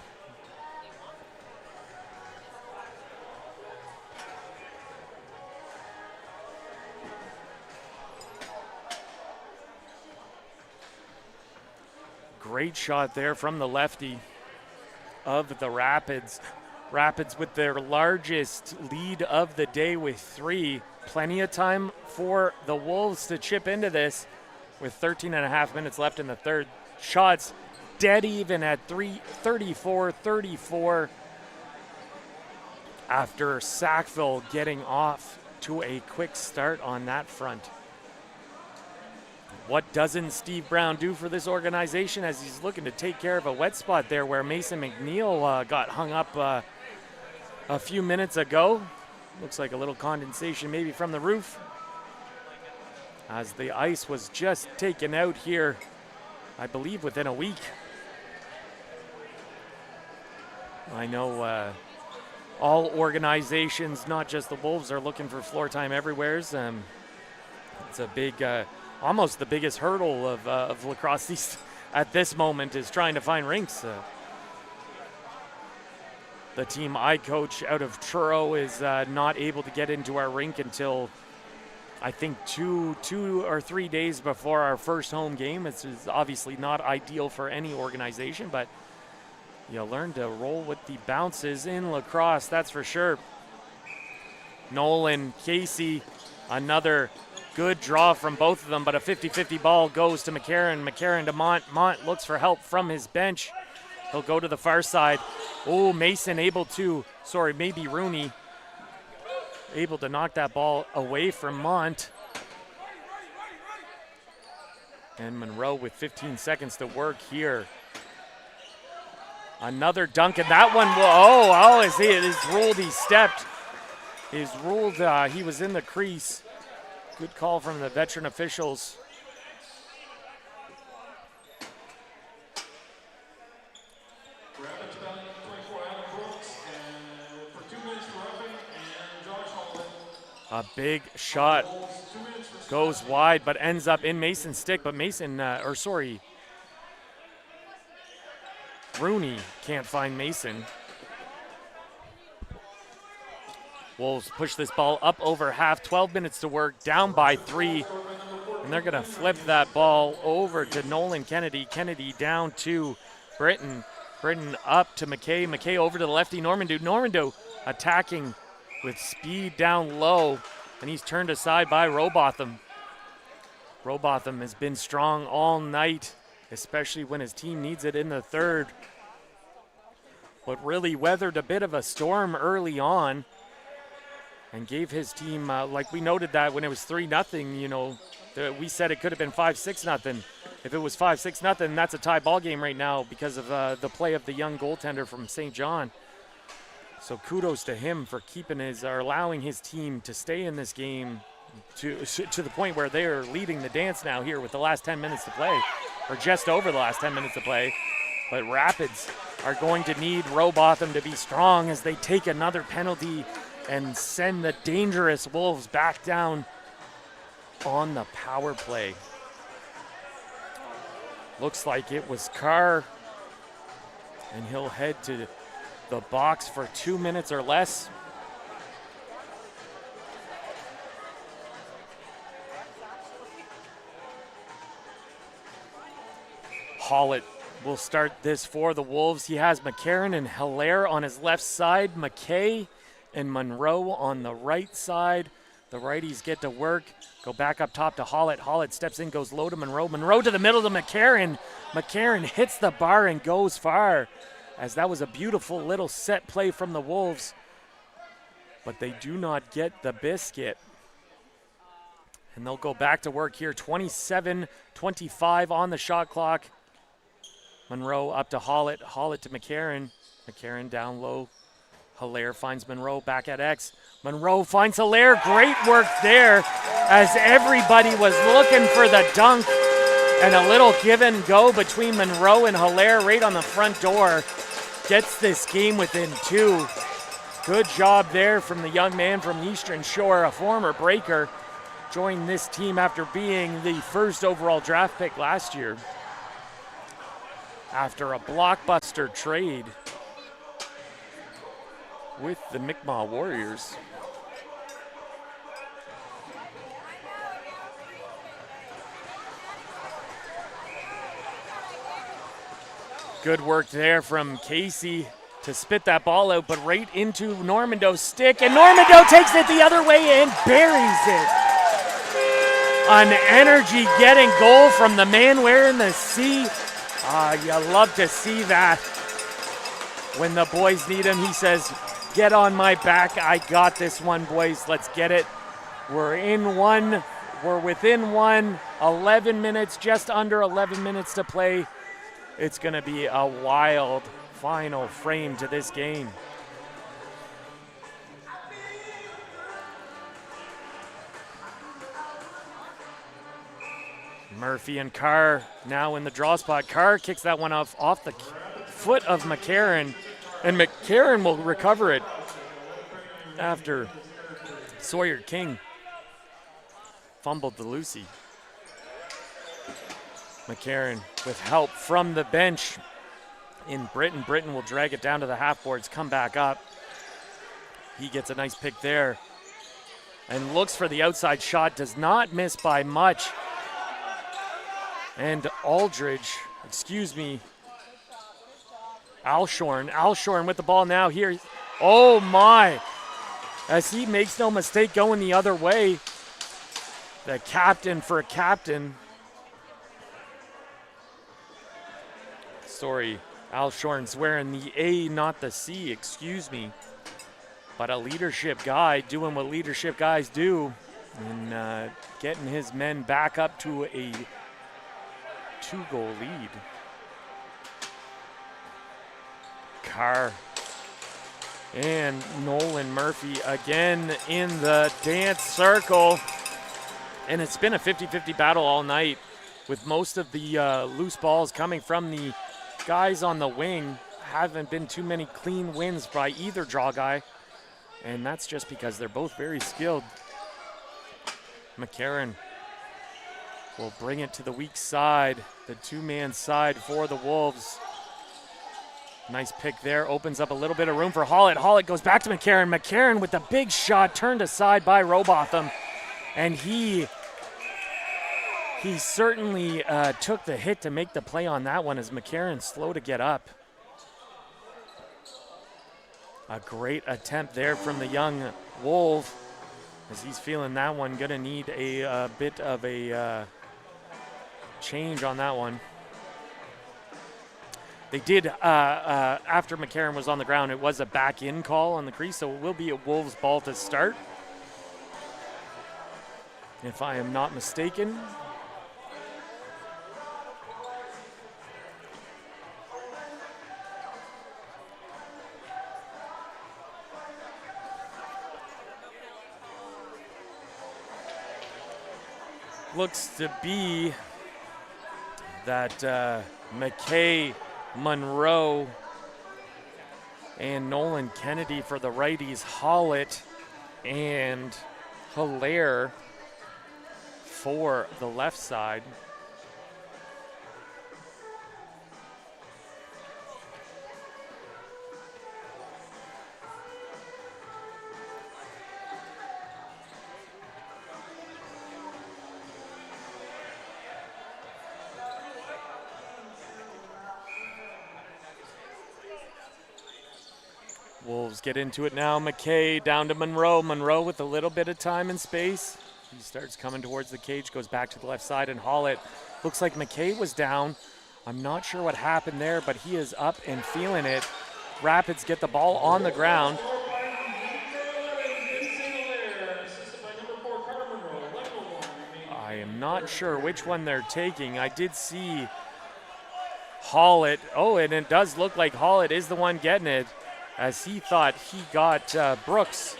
Great shot there from the lefty of the Rapids. Rapids with their largest lead of the day with 3. Plenty of time for the Wolves to chip into this with 13 and a half minutes left in the third. Shots dead even at 34-34 after Sackville getting off to a quick start on that front. What doesn't Steve Brown do for this organization as he's looking to take care of a wet spot there where Mason McNeil got hung up a few minutes ago. Looks like a little condensation maybe from the roof, as the ice was just taken out here, I believe within a week. I know all organizations, not just the Wolves, are looking for floor time everywhere. It's a big, almost the biggest hurdle of lacrosse East at this moment is trying to find rinks. The team I coach out of Truro is not able to get into our rink until I think two or 3 days before our first home game. This is obviously not ideal for any organization, but you learn to roll with the bounces in lacrosse, that's for sure. Nolan, Casey, another good draw from both of them, but a 50-50 ball goes to McCarron. McCarron to Mont. Mont looks for help from his bench. He'll go to the far side. Oh, Mason maybe Rooney able to knock that ball away from Mont. And Monroe with 15 seconds to work here. Another dunk, and that one, it is ruled, he stepped. It is ruled he was in the crease. Good call from the veteran officials. A big shot goes wide, but ends up in Mason's stick. But Rooney can't find Mason. Wolves push this ball up over half, 12 minutes to work, down by 3. And they're gonna flip that ball over to Nolan Kennedy. Kennedy down to Britton. Britton up to McKay. McKay over to the lefty, Normandeau. Normandeau attacking with speed down low, and he's turned aside by Robotham. Robotham has been strong all night, especially when his team needs it in the third, but really weathered a bit of a storm early on and gave his team, like we noted that when it was 3-0, we said it could have been 5-6-0. If it was 5-6-0, that's a tie ball game right now because of the play of the young goaltender from St. John. So kudos to him for allowing his team to stay in this game to the point where they are leading the dance now here with the last 10 minutes to play, or just over the last 10 minutes to play. But Rapids are going to need Robotham to be strong as they take another penalty and send the dangerous Wolves back down on the power play. Looks like it was Carr, and he'll head to the box for 2 minutes or less. Hollett will start this for the Wolves. He has McCarron and Hilaire on his left side, McKay and Monroe on the right side. The righties get to work, go back up top to Hollett. Hollett steps in, goes low to Monroe. Monroe to the middle to McCarron. McCarron hits the bar and goes far, as that was a beautiful little set play from the Wolves. But they do not get the biscuit. And they'll go back to work here. 27-25 on the shot clock. Monroe up to Hollett. Hollett to McCarron. McCarron down low. Hilaire finds Monroe back at X. Monroe finds Hilaire. Great work there, as everybody was looking for the dunk. And a little give and go between Monroe and Hilaire right on the front door. Gets this game within 2. Good job there from the young man from Eastern Shore, a former Breaker. Joined this team after being the first overall draft pick last year, after a blockbuster trade with the Mi'kmaq Warriors. Good work there from Casey to spit that ball out, but right into Normando's stick, and Normando takes it the other way and buries it. An energy-getting goal from the man wearing the C. You love to see that. When the boys need him, he says, get on my back. I got this one, boys. Let's get it. We're in one. We're within one. 11 minutes, just under 11 minutes to play. It's going to be a wild final frame to this game. Murphy and Carr now in the draw spot. Carr kicks that one off the foot of McCarron, and McCarron will recover it after Sawyer King fumbled the Lucy. McCarron with help from the bench in Britton. Britton will drag it down to the half boards, come back up. He gets a nice pick there and looks for the outside shot, does not miss by much. And Aldridge, Alshorn with the ball now here. Oh my, as he makes no mistake going the other way. The captain for a captain. Sorry, Alshorn's wearing the A, not the C, excuse me. But a leadership guy doing what leadership guys do, and getting his men back up to a 2-goal lead. Carr and Nolan Murphy again in the dance circle. And it's been a 50-50 battle all night, with most of the loose balls coming from the guys on the wing. Haven't been too many clean wins by either draw guy, and that's just because they're both very skilled. McCarron will bring it to the weak side, the two-man side for the Wolves. Nice pick there, opens up a little bit of room for Hollett. Hollett goes back to McCarron. McCarron with the big shot, turned aside by Robotham, and he certainly took the hit to make the play on that one, as McCarron's slow to get up. A great attempt there from the young Wolf, as he's feeling that one. Gonna need a bit of a change on that one. They did, after McCarron was on the ground, it was a back-in call on the crease, so it will be a Wolves ball to start, if I am not mistaken. Looks to be that McKay, Monroe, and Nolan Kennedy for the righties, Hollett and Hilaire for the left side. Wolves get into it now. McKay down to Monroe. Monroe with a little bit of time and space. He starts coming towards the cage, goes back to the left side, and Hollett. Looks like McKay was down. I'm not sure what happened there, but he is up and feeling it. Rapids get the ball on the ground. I am not sure which one they're taking. I did see Hollett. Oh, and it does look like Hollett is the one getting it, as he thought he got Brooks.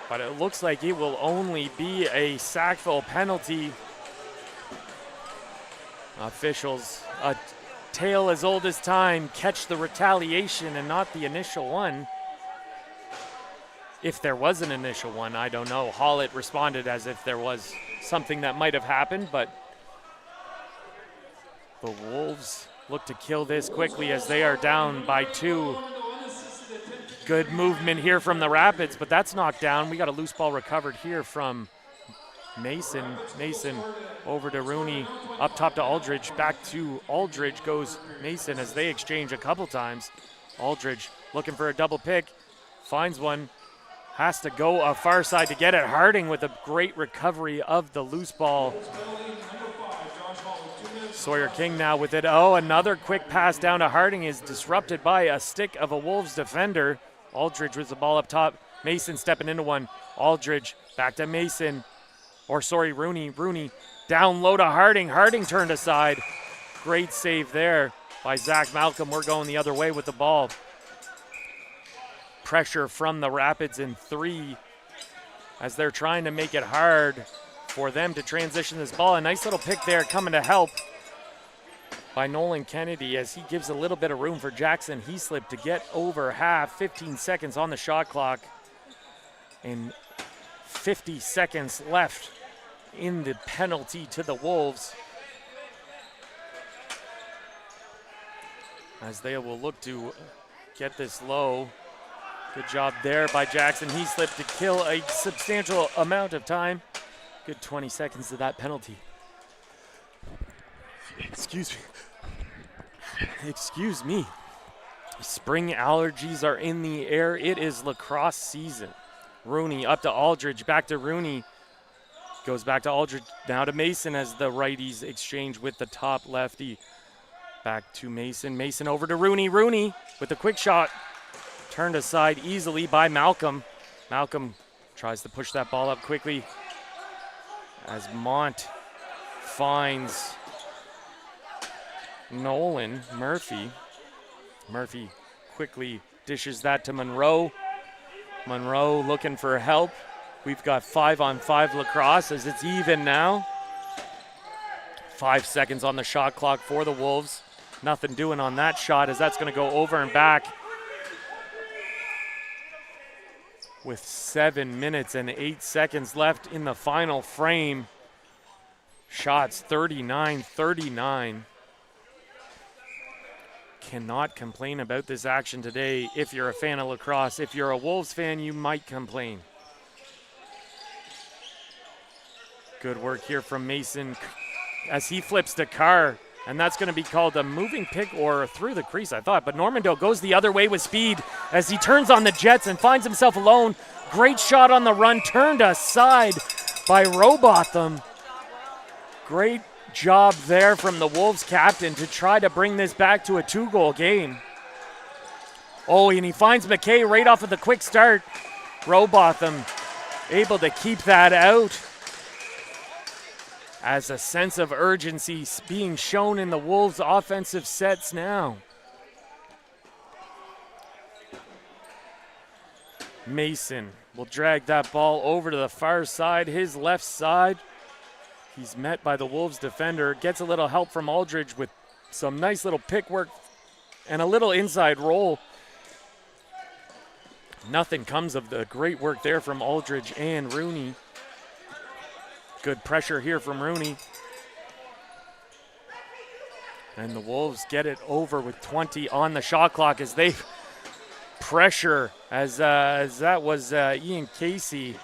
But it looks like it will only be a Sackville penalty. Officials, a tale as old as time, catch the retaliation and not the initial one. If there was an initial one, I don't know. Hollett responded as if there was something that might have happened, but the Wolves look to kill this quickly as they are down by 2. Good movement here from the Rapids, but that's knocked down. We got a loose ball recovered here from Mason. Mason over to Rooney, up top to Aldridge. Back to Aldridge goes Mason as they exchange a couple times. Aldridge looking for a double pick, finds one, has to go a far side to get it. Harding with a great recovery of the loose ball. Sawyer King now with it. Oh, another quick pass down to Harding is disrupted by a stick of a Wolves defender. Aldridge with the ball up top. Mason stepping into one. Aldridge back to Mason. Rooney. Rooney down low to Harding. Harding turned aside. Great save there by Zach Malcolm. We're going the other way with the ball. Pressure from the Rapids in 3 as they're trying to make it hard for them to transition this ball. A nice little pick there coming to help by Nolan Kennedy as he gives a little bit of room for Jackson Heaslip to get over half. 15 seconds on the shot clock and 50 seconds left in the penalty to the Wolves, as they will look to get this low. Good job there by Jackson Heaslip to kill a substantial amount of time. Good 20 seconds to that penalty. Excuse me. Spring allergies are in the air. It is lacrosse season. Rooney up to Aldridge, back to Rooney. Goes back to Aldridge, now to Mason as the righties exchange with the top lefty. Back to Mason. Mason over to Rooney. Rooney with the quick shot. Turned aside easily by Malcolm. Malcolm tries to push that ball up quickly as Mont finds Nolan Murphy. Murphy quickly dishes that to Monroe. Monroe looking for help. We've got 5-on-5 lacrosse as it's even now. 5 seconds on the shot clock for the Wolves. Nothing doing on that shot as that's going to go over and back. With 7 minutes and 8 seconds left in the final frame. Shots 39-39. Cannot complain about this action today if you're a fan of lacrosse. If you're a Wolves fan, you might complain. Good work here from Mason as he flips to Carr, and that's going to be called a moving pick or through the crease, I thought. But Normando goes the other way with speed as he turns on the Jets and finds himself alone. Great shot on the run, turned aside by Robotham. Great job there from the Wolves captain to try to bring this back to a 2-goal game. Oh, and he finds McKay right off of the quick start. Robotham able to keep that out as a sense of urgency being shown in the Wolves' offensive sets now. Mason will drag that ball over to the far side, his left side. He's met by the Wolves defender, gets a little help from Aldridge with some nice little pick work and a little inside roll. Nothing comes of the great work there from Aldridge and Rooney. Good pressure here from Rooney. And the Wolves get it over with 20 on the shot clock as they pressure as that was Ian Casey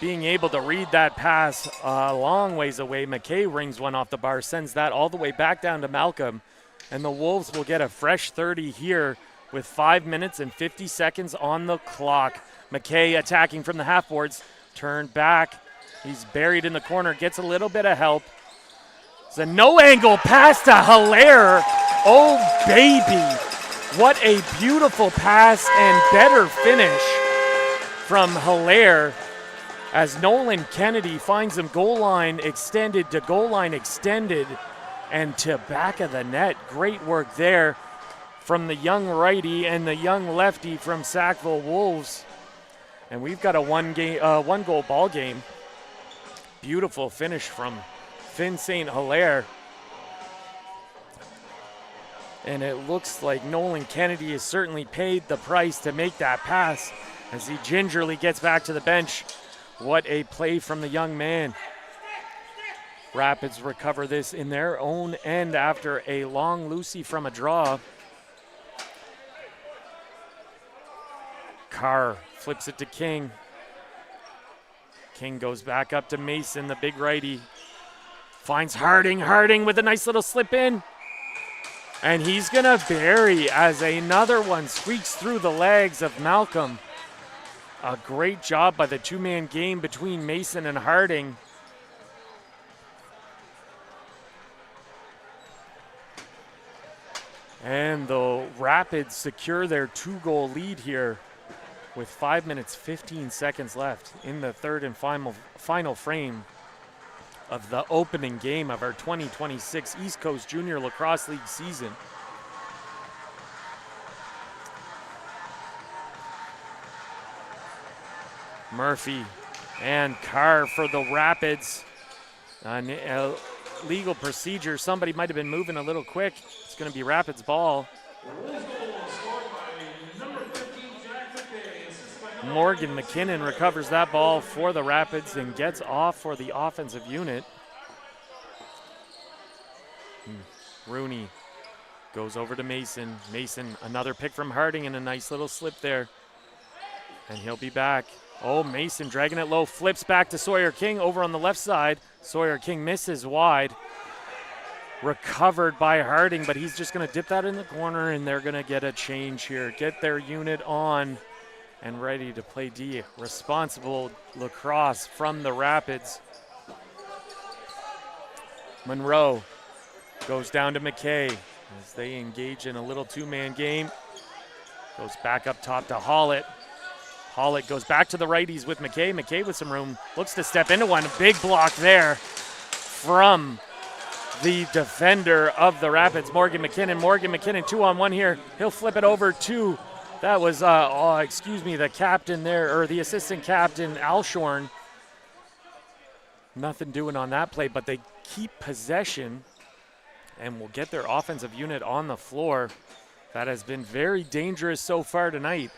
being able to read that pass a long ways away. McKay rings one off the bar, sends that all the way back down to Malcolm. And the Wolves will get a fresh 30 here with 5 minutes and 50 seconds on the clock. McKay attacking from the half boards, turned back. He's buried in the corner, gets a little bit of help. It's a no-angle pass to Hilaire. Oh, baby. What a beautiful pass and better finish from Hilaire as Nolan Kennedy finds him goal line extended to goal line extended and to back of the net. Great work there from the young righty and the young lefty from Sackville Wolves. And we've got a one-goal ball game. Beautiful finish from Finn St. Hilaire. And it looks like Nolan Kennedy has certainly paid the price to make that pass as he gingerly gets back to the bench. What a play from the young man. Rapids recover this in their own end after a long loosey from a draw. Carr flips it to King. King goes back up to Mason, the big righty. Finds Harding. Harding with a nice little slip in. And he's going to bury as another one squeaks through the legs of Malcolm. A great job by the two-man game between Mason and Harding. And the Rapids secure their 2-goal lead here with 5 minutes, 15 seconds left in the third and final frame of the opening game of our 2026 East Coast Junior Lacrosse League season. Murphy and Carr for the Rapids. A legal procedure. Somebody might have been moving a little quick. It's going to be Rapids ball. Morgan McKinnon recovers that ball for the Rapids and gets off for the offensive unit. Rooney goes over to Mason. Mason, another pick from Harding and a nice little slip there. And he'll be back. Oh, Mason dragging it low, flips back to Sawyer King over on the left side. Sawyer King misses wide. Recovered by Harding, but he's just going to dip that in the corner, and they're going to get a change here. Get their unit on and ready to play D. Responsible lacrosse from the Rapids. Monroe goes down to McKay as they engage in a little two-man game. Goes back up top to Hollett. Hollett goes back to the righties with McKay. McKay with some room, looks to step into one. A big block there from the defender of the Rapids, Morgan McKinnon. Morgan McKinnon 2-on-1 here. He'll flip it over to, that was, the captain there, or the assistant captain, Alshorn. Nothing doing on that play, but they keep possession and will get their offensive unit on the floor. That has been very dangerous so far tonight.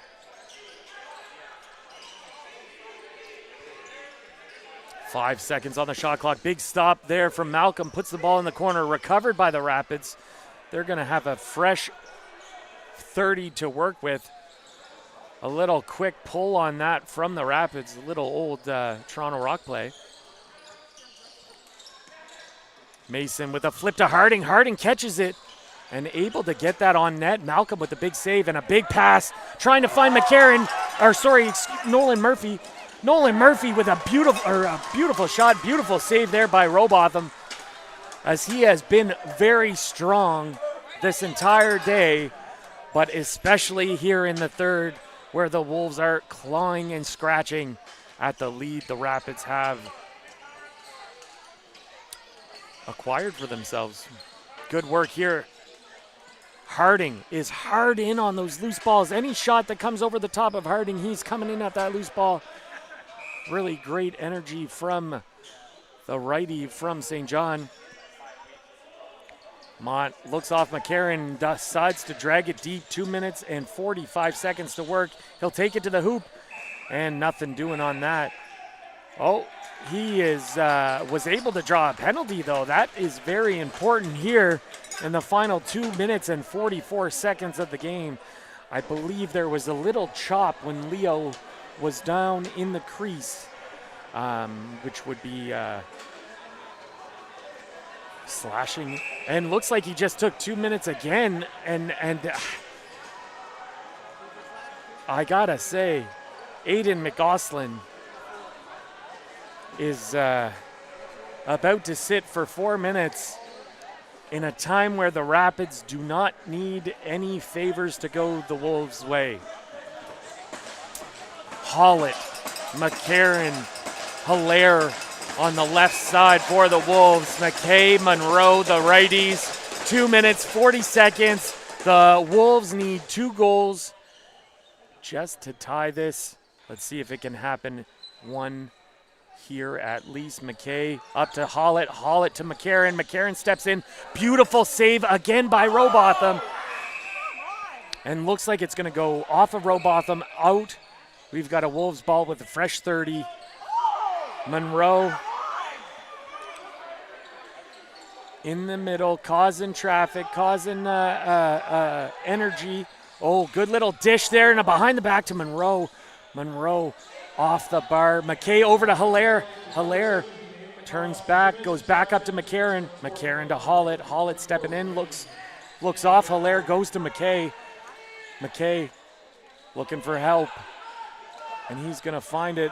Five seconds on the shot clock. Big stop there from Malcolm. Puts the ball in the corner. Recovered by the Rapids. They're going to have a fresh 30 to work with. A little quick pull on that from the Rapids. A little old Toronto Rock play. Mason with a flip to Harding. Harding catches it and able to get that on net. Malcolm with the big save and a big pass. Trying to find Nolan Murphy. Nolan Murphy with a beautiful shot, beautiful save there by Robotham, as he has been very strong this entire day, but especially here in the third, where the Wolves are clawing and scratching at the lead the Rapids have acquired for themselves. Good work here. Harding is hard in on those loose balls. Any shot that comes over the top of Harding, he's coming in at that loose ball. Really great energy from the righty from St. John. Mont looks off McCarron, decides to drag it deep. 2 minutes and 45 seconds to work. He'll take it to the hoop, and nothing doing on that. Oh, he was able to draw a penalty, though. That is very important here in the final 2 minutes and 44 seconds of the game. I believe there was a little chop when Leo was down in the crease, which would be slashing, and looks like he just took 2 minutes again, and I gotta say, Aiden McGoslin is about to sit for 4 minutes in a time where the Rapids do not need any favors to go the Wolves' way. Hollett, McCarron, Hilaire on the left side for the Wolves. McKay, Monroe, the righties. 2 minutes, 40 seconds. The Wolves need 2 goals just to tie this. Let's see if it can happen. 1 here at least. McKay up to Hollett. Hollett to McCarron. McCarron steps in. Beautiful save again by Robotham. And looks like it's going to go off of Robotham out. We've got a Wolves ball with a fresh 30. Monroe in the middle, causing traffic, causing energy. Oh, good little dish there and a behind the back to Monroe. Monroe off the bar. McKay over to Hilaire. Hilaire turns back, goes back up to McCarron. McCarron to Hollett. Hollett stepping in, looks off. Hilaire goes to McKay. McKay looking for help. And he's going to find it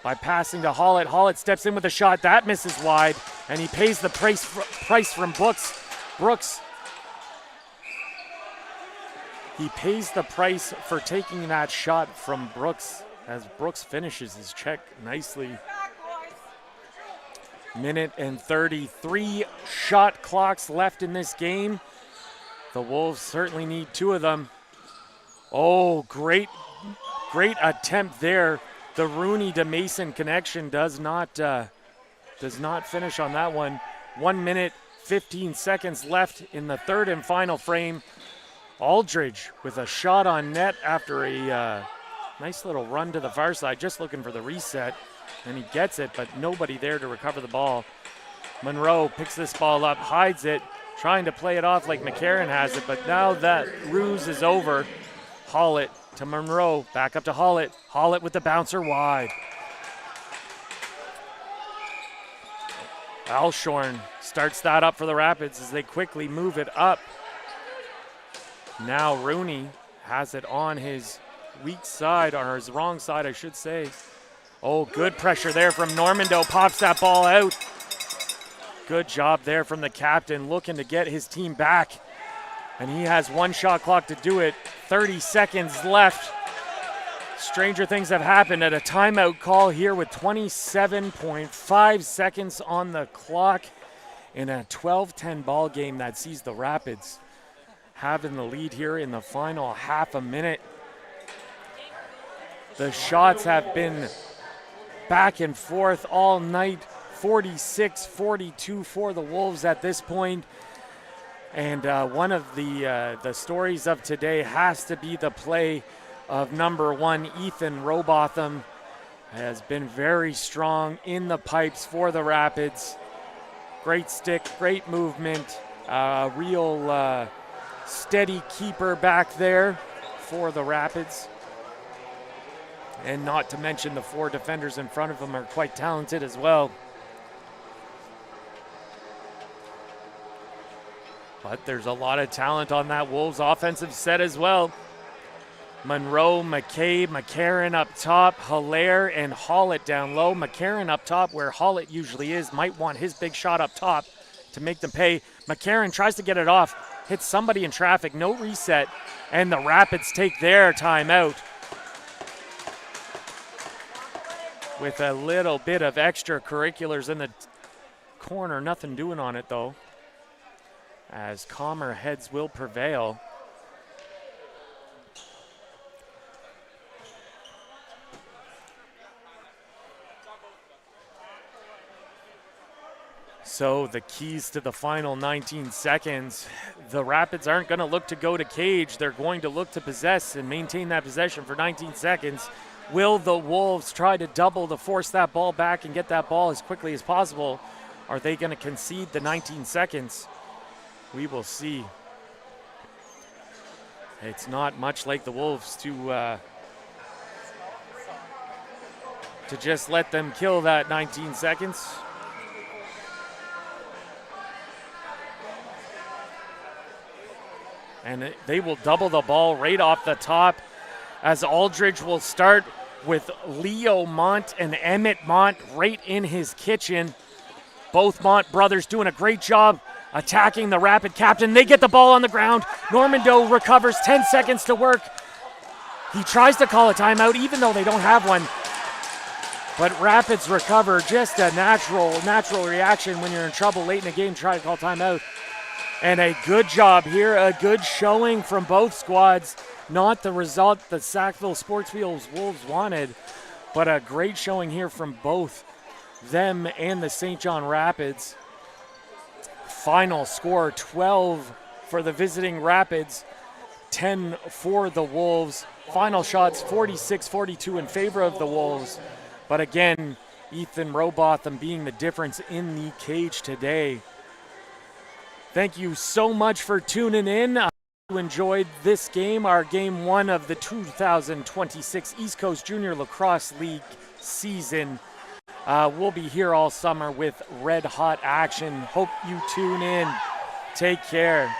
by passing to Hollett. Hollett steps in with a shot. That misses wide. And he pays the price from Brooks. He pays the price for taking that shot from Brooks as Brooks finishes his check nicely. Minute and 33 shot clocks left in this game. The Wolves certainly need 2 of them. Oh, great attempt there. The Rooney to Mason connection does not finish on that one. 1 minute, 15 seconds left in the third and final frame. Aldridge with a shot on net after a nice little run to the far side, just looking for the reset, and he gets it, but nobody there to recover the ball. Monroe picks this ball up, hides it, trying to play it off like McCarron has it, but now that ruse is over. Hollett to Monroe, back up to Hollett. Hollett with the bouncer wide. Alshorn starts that up for the Rapids as they quickly move it up. Now Rooney has it on his weak side, or his wrong side, I should say. Oh, good pressure there from Normando, pops that ball out. Good job there from the captain, looking to get his team back. And he has 1 shot clock to do it. 30 seconds left. Stranger things have happened at a timeout call here with 27.5 seconds on the clock in a 12-10 ball game that sees the Rapids having the lead here in the final half a minute. The shots have been back and forth all night. 46-42 for the Wolves at this point. And one of the stories of today has to be the play of number 1, Ethan Robotham. Has been very strong in the pipes for the Rapids. Great stick, great movement, real steady keeper back there for the Rapids. And not to mention the 4 defenders in front of him are quite talented as well. But there's a lot of talent on that Wolves offensive set as well. Monroe, McKay, McCarron up top, Hilaire and Hollett down low. McCarron up top where Hollett usually is, might want his big shot up top to make them pay. McCarron tries to get it off, hits somebody in traffic, no reset, and the Rapids take their timeout. With a little bit of extracurriculars in the corner, nothing doing on it though, as calmer heads will prevail. So the keys to the final 19 seconds, the Rapids aren't going to look to go to cage. They're going to look to possess and maintain that possession for 19 seconds. Will the Wolves try to double to force that ball back and get that ball as quickly as possible? Are they going to concede the 19 seconds? We will see. It's not much like the Wolves to just let them kill that 19 seconds. And they will double the ball right off the top as Aldridge will start with Leo Mont and Emmett Mont right in his kitchen. Both Mont brothers doing a great job attacking the Rapid captain. They get the ball on the ground. Normando recovers, 10 seconds to work. He tries to call a timeout even though they don't have one. But Rapids recover, just a natural reaction when you're in trouble late in the game, try to call timeout. And a good job here, a good showing from both squads. Not the result that Sackville Sportwheels Wolves wanted, but a great showing here from both them and the St. John Rapids. Final score, 12 for the visiting Rapids, 10 for the Wolves. Final shots, 46-42 in favor of the Wolves. But again, Ethan Robotham being the difference in the cage today. Thank you so much for tuning in. I hope you enjoyed this game, our game 1 of the 2026 East Coast Junior Lacrosse League season. We'll be here all summer with red hot action. Hope you tune in. Take care.